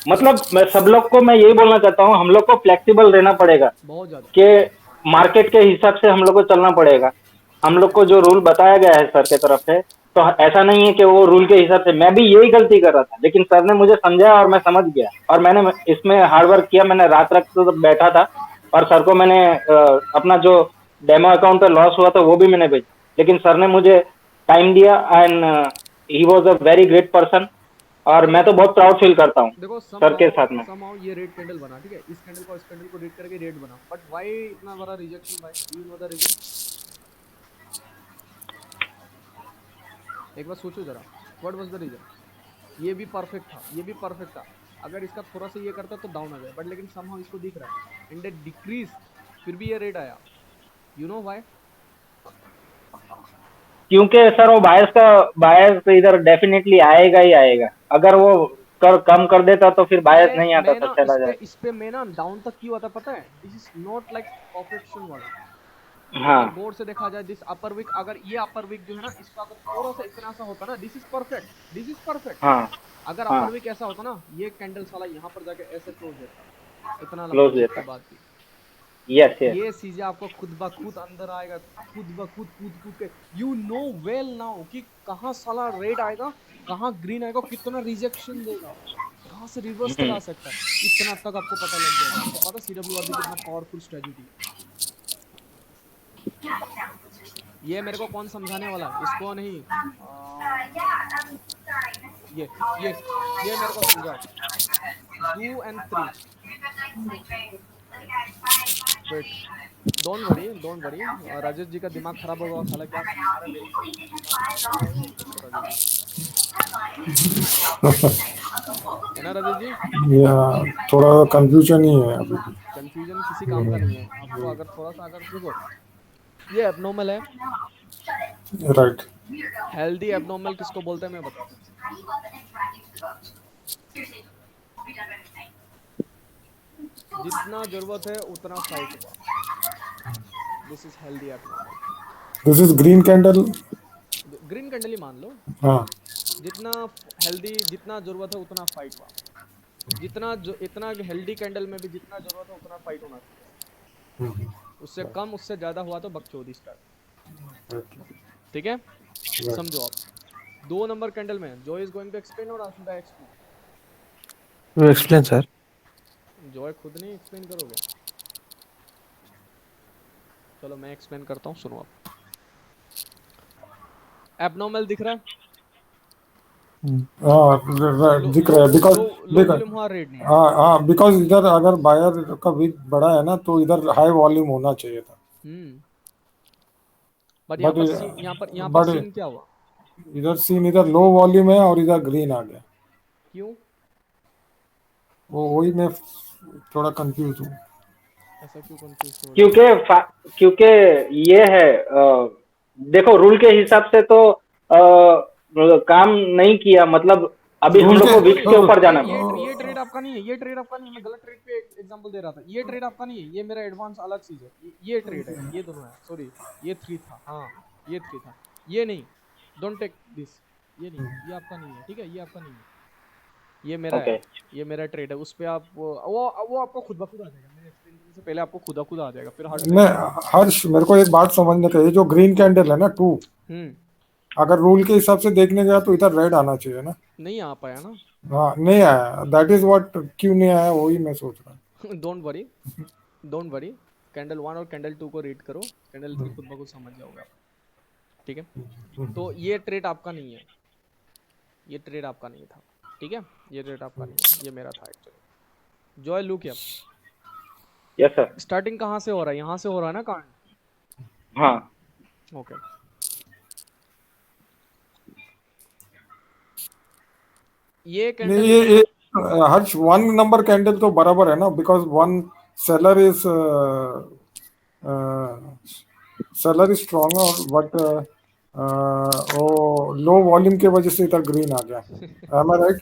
मतलब मैं सब लोग को मैं यही बोलना चाहता हूँ, हम लोग को फ्लेक्सिबल रहना पड़ेगा, बहुत ज्यादा, कि मार्केट के हिसाब से हम लोग को चलना पड़ेगा। हम लोग को जो रूल बताया गया है सर के तरफ से, तो ऐसा नहीं है कि वो रूल के हिसाब से, मैं भी यही गलती कर रहा था, लेकिन सर ने मुझे समझाया और मैं समझ गया, और मैंने इसमें हार्ड वर्क किया, मैंने रात रात तो बैठा था, और सर को मैंने अपना जो डेमो अकाउंट पे लॉस हुआ था वो भी मैंने भेजा, लेकिन सर ने मुझे टाइम दिया, and he was a very great person, और मैं तो बहुत प्राउड फील करता हूँ देखो सर के साथ में। somehow ये रेड कैंडल बना, ठीक है, इस कैंडल को रेड करके रेड बना, बट व्हाई इतना बड़ा रिजेक्शन भाई, यू नो द रीजन? एक बार सोचो जरा, व्हाट वाज द रीजन? ये भी परफेक्ट था, ये भी परफेक्ट था। अगर इसका थोड़ा सा ये करता तो डाउन आ जाए, बट लेकिन समहाउ इसको दिख रहा है इंडेक्स डिक्रीज, फिर भी ये रेट आया। You know why? क्योंकि सर वो बायस इधर डेफिनेटली आएगा ही आएगा। अगर वो कम कर देता तो फिर बायस नहीं आता मैं था, ना चला जाए। इस पे मैं ना डाउन तक क्यों आता पता है? This is not like perfection वाला। हाँ अगर गौर से देखा जाए, दिस अपर वीक, अगर ये अपर वीक जो है ना, इसका अगर थोड़ा सा इतना सा होता ना, this is perfect, this is perfect. हाँ अगर हाँ, अपर वीक ऐसा होता ना, ये कैंडल साला यहाँ पर जाके ऐसे क्लोज देता, इतना लंबा क्लोज वीक के देता। बाद भी। Yes yes. ये चीजें आपको खुद ब खुद अंदर आएगा, खुद ब खुद कूद कूद के। यू नो वेल नाउ कि कहाँ साला रेड आएगा, कहाँ ग्रीन आएगा, कितना रिजेक्शन देगा, कहाँ से रिवर्स चला सकता है, इतना तक आपको पता लग जाएगा। आपको पता CWRB कितना पावरफुल स्ट्रेटजी है। ये मेरे को कौन समझाने वाला है? इसको नहीं, ये ये मेरे को समझाओ। 2 and 3, wait, don't worry. Rajesh ji का दिमाग खराब होगा, साला क्या समझा रहा है, मेरी दिमाग खराब हो जाएगा। देखो राजेश जी, है ना राजेश जी? या थोड़ा कंफ्यूजन ही है अभी। कंफ्यूजन किसी काम का नहीं है। आपको अगर थोड़ा सा, अगर देखो, ये एबनॉर्मल है। राइट। हेल्दी एबनॉर्मल किसको बोलते हैं मैं बताता हूँ। जितना जरूरत है उतना फाइट हुआ, this is healthy abnormal. This is green candle. Green candle ही मान लो। हाँ। जितना हेल्दी, जितना जरूरत है उतना फाइट हुआ, इतना हेल्दी कैंडल में भी जितना जरूरत है उतना फाइट होना चाहिए। उससे कम, उससे ज्यादा हुआ तो बकचोदी स्टार्ट। ठीक है, समझो आप। 2 नंबर कैंडल में Joy is going to explain और should I explain? You explain, sir. Joy खुद नहीं एक्सप्लेन करोगे? चलो मैं एक्सप्लेन करता हूँ, सुनो आप। एबनॉर्मल दिख रहा है? हाँ लो दिख लो रहा है बिकॉज लो लो वॉल्यूम हुआ, रेड नहीं है। हाँ हाँ बिकॉज इधर अगर बायर का विक बड़ा है ना तो इधर हाई वॉल्यूम होना चाहिए था। बट बट यहाँ पर बट सीन क्या हुआ? इधर सीन इधर लो वॉल्यूम है और इधर ग्रीन आ गया। क्यों वो वही मैं थोड़ा कंफ्यूज हूँ। ऐसा, क्यों कंफ्यूज हो रहे हो? क्योंकि ये है, देखो रूल के हिसाब से तो काम नहीं किया, मतलब अभी हम रूल लोग के को विक्स के ऊपर जाना था। ये ट्रेड आपका नहीं है, ये ट्रेड आपका नहीं है। मैं गलत ट्रेड पे एग्जांपल दे रहा था। ये ट्रेड आपका नहीं है, ये मेरा एडवांस अलग चीज है। ये ट्रेड है, ये दोनों है। सॉरी, ये 3 था। हाँ, ये 3 था, ये नहीं। डोंट टेक दिस, ये नहीं, ये आपका नहीं है। ठीक है, ये आपका नहीं है, ये मेरा ओके है। ये मेरा ट्रेड है, उस पे आप वो आपको खुद ब खुद आ जाएगा। मैंने एक्सप्लेन करने से पहले आपको खुद ब खुद आ जाएगा। फिर हर्ष मैं भाई हर्ष मेरे को एक बात समझने का, ये जो ग्रीन कैंडल है ना 2, अगर रूल के हिसाब से देखने गया तो इधर रेड आना चाहिए ना। नहीं आ पाया ना। हाँ नहीं आया, दैट इज व्हाट, क्यों नहीं आया वही मैं सोच रहा don't worry, don't worry. Candle 1 और कैंडल 2 को रीड करो, कैंडल 3 खुद ब खुद समझ जाओगे आप। ठीक है, तो ये ट्रेड आपका नहीं है, ये ट्रेड आपका नहीं था। ठीक है, ये ट्रेड आपका नहीं है, ये मेरा था एक्चुअली। जॉय लुक या यस सर। स्टार्टिंग कहाँ से हो रहा है? यहाँ से हो रहा है ना कांड? हाँ ओके, ये नहीं। कैंडल ये हर्ष 1 नंबर कैंडल तो बराबर है ना, because seller is strong, but वो लो वॉल्यूम के वजह से इधर ग्रीन आ गया। एम आई राइट?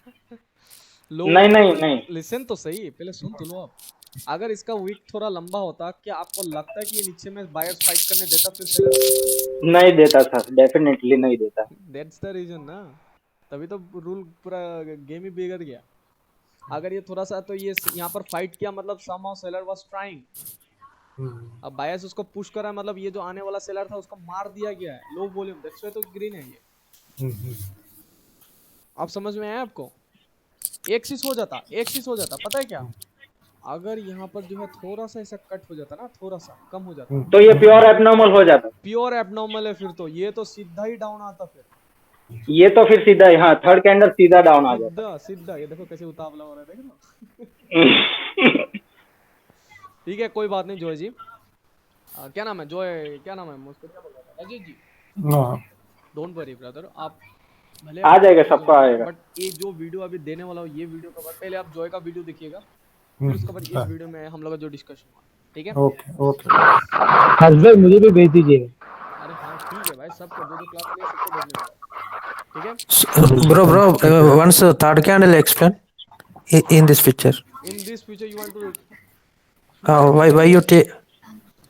लो नहीं नहीं नहीं लिसन तो सही, पहले सुन तो लो आप। अगर इसका वीक थोड़ा लंबा होता, क्या आपको लगता है कि ये नीचे में बायर्स फाइट करने देता फिर सेलर? नहीं देता था, डेफिनेटली नहीं देता। दैट्स द रीजन ना, तभी तो रूल पूरा गेम ही बिगड़ गया। अगर ये थोड़ा सा, तो ये यहाँ पर फाइट किया, मतलब समहाउ सेलर वाज ट्राइंग। अब बायर्स उसको पुश करा, मतलब ये जो आने वाला सेलर था उसको मार दिया गया है। लो वॉल्यूम, दैट्स व्हाई तो ग्रीन है ये। आप समझ में आया आपको? एक चीज हो जाता, पता है क्या? अगर यहाँ पर जो है थोड़ा सा ऐसा कट हो जाता ना, थोड़ा सा कम हो जाता, तो ये प्योर एबनॉर्मल हो जाता। प्योर एबनॉर्मल है फिर तो। ये तो सीधा ही डाउन आता फिर, ये तो फिर सीधा, हाँ थर्ड कैंडल सीधा डाउन आ जाता। सीधा। ये देखो कैसे उतावला हो रहा है, देख लो। ठीक है, कोई बात नहीं जॉय जी। क्या नाम है जॉय, क्या नाम है मुझको, क्या बोल रहा था? अजय जी, हाँ डोंट वरी ब्रदर। आप भले आ जाएगा, सबको आएगा। बट ये जो वीडियो अभी देने वाला हूँ, ये वीडियो के बाद पहले आप जॉय का वीडियो देखिएगा, फिर उसके बाद इस वीडियो में हम लोग का जो डिस्कशन हुआ, ठीक है? ओके ओके हर्ष भाई मुझे भी भेज दीजिएगा। अरे हाँ ठीक है भाई, सबको जो क्लास लिया सबको भेजने वाला हूँ, ठीक है? Bro, once the third candle explain in this picture. In this future you want to Why you take?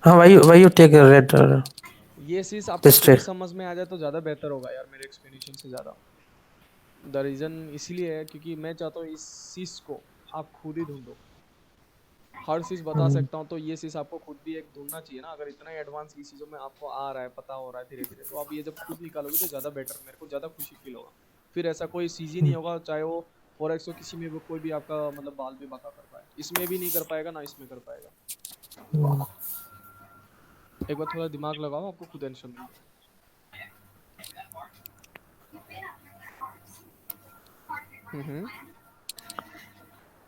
Why you take a red? ये चीज आपको This खुद ही trade. समझ में आ जाए तो ज़्यादा बेहतर होगा यार, मेरे एक्सप्लेनेशन से ज़्यादा। द रीज़न इसलिए है क्योंकि मैं चाहता हूँ इस चीज़ को आप खुद ही ढूंढो। हर चीज़ बता सकता हूँ तो ये चीज़ आपको खुद भी एक ढूंढना चाहिए ना। अगर इतना एडवांस की चीज़ों में आपको आ रहा है, पता हो रहा है धीरे धीरे, तो आप ये जब खुद निकालोगे तो ज़्यादा बेटर, मेरे को ज़्यादा खुशी फील होगा। फिर ऐसा कोई चीज़ ही नहीं होगा, चाहे वो फॉरेक्स हो, किसी में भी कोई भी आपका मतलब बाल भी बाका कर पाए, इसमें भी नहीं कर पाएगा ना इसमें कर पाएगा। एक बार थोड़ा दिमाग लगाओ, आपको खुद आंसर मिल जाएगा।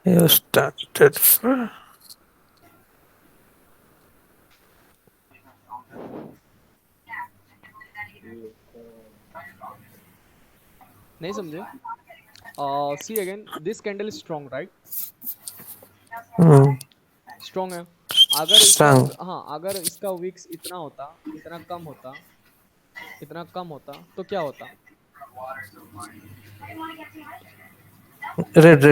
You started. नहीं समझे? See again, this candle is strong, right? Strong है। अगर इसका Strong. हाँ, अगर इसका विक्स इतना होता, इतना कम होता, इतना कम होता तो क्या होता? Red.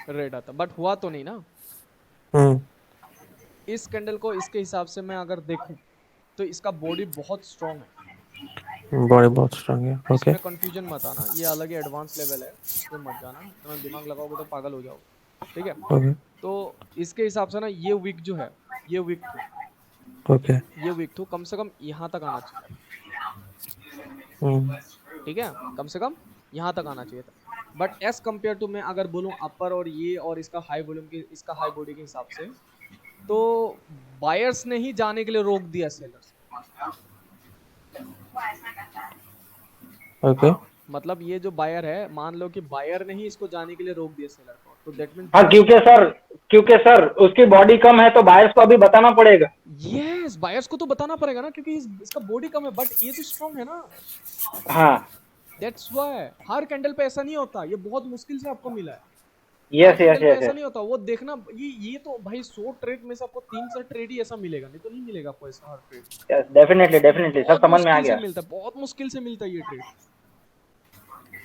रेड आता, बट हुआ तो नहीं ना। Hmm. इस कैंडल को इसके हिसाब से मैं अगर देखूं तो इसका बॉडी बहुत स्ट्रॉन्ग है। Body बहुत strong है. Okay. इसमें कंफ्यूजन मत आना, ये अलग ही एडवांस लेवल है, इसमें मत जाना, इतना दिमाग लगाओगे तो पागल हो जाओगे, ठीक है? Okay. तो इसके हिसाब से ना ये वीक जो है, ये वीक थू, Okay. ये वीक थू कम से कम यहाँ तक आना चाहिए, Hmm. ठीक है? कम से कम यहाँ तक आना चाहिए था। बट एज कम्पेयर टू मैं अगर बोलूँ अपर और ये और इसका हाई वॉल्यूम के, इसका हाई बॉडी के हिसाब से, तो बायर्स ने ही जाने के लिए रोक दिया सेलर्स। Okay. मतलब ये जो बायर है, मान लो कि बायर ने ही इसको जाने के लिए रोक दिया सेलर को, तो दैट मींस हाँ, क्योंकि सर उसकी बॉडी कम है तो बायर्स को अभी बताना पड़ेगा। यस, बायर्स को तो बताना पड़ेगा ना, क्योंकि इसका बॉडी कम है, बट ये तो स्ट्रॉन्ग है ना। हाँ, दैट्स व्हाई हर कैंडल पे ऐसा नहीं होता, ये बहुत मुश्किल से आपको मिला है। यस यस ऐसा यस, नहीं होता, वो देखना, ये तो भाई 100 ट्रेड में से आपको 3 ट्रेड ही ऐसा मिलेगा, नहीं तो नहीं मिलेगा आपको ऐसा हर ट्रेड। डेफिनेटली सर, समझ में आ गया, मिलता है, बहुत मुश्किल से मिलता है ये ट्रेड।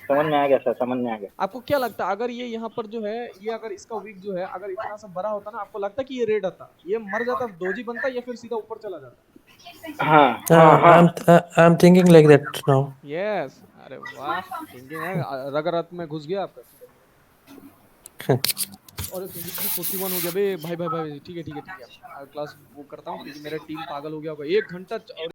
समझ में आ गया सर, समझ में आ गया। आपको क्या लगता है अगर ये यहाँ पर जो है, ये अगर इसका वीक जो है अगर इतना सा बड़ा होता ना, आपको लगता है कि ये रेड आता, ये मर जाता, दोजी बनता, या फिर सीधा ऊपर चला जाता? हाँ हाँ हाँ, I'm thinking like that now. Yes, अरे वाह, थिंकिंग है, रग रग में घुस गया आपका। और 41 हो गया बे, भाई भाई भाई, ठीक है क्लास वो करता हूँ क्योंकि मेरा टीम पागल हो गया होगा 1 घंटा।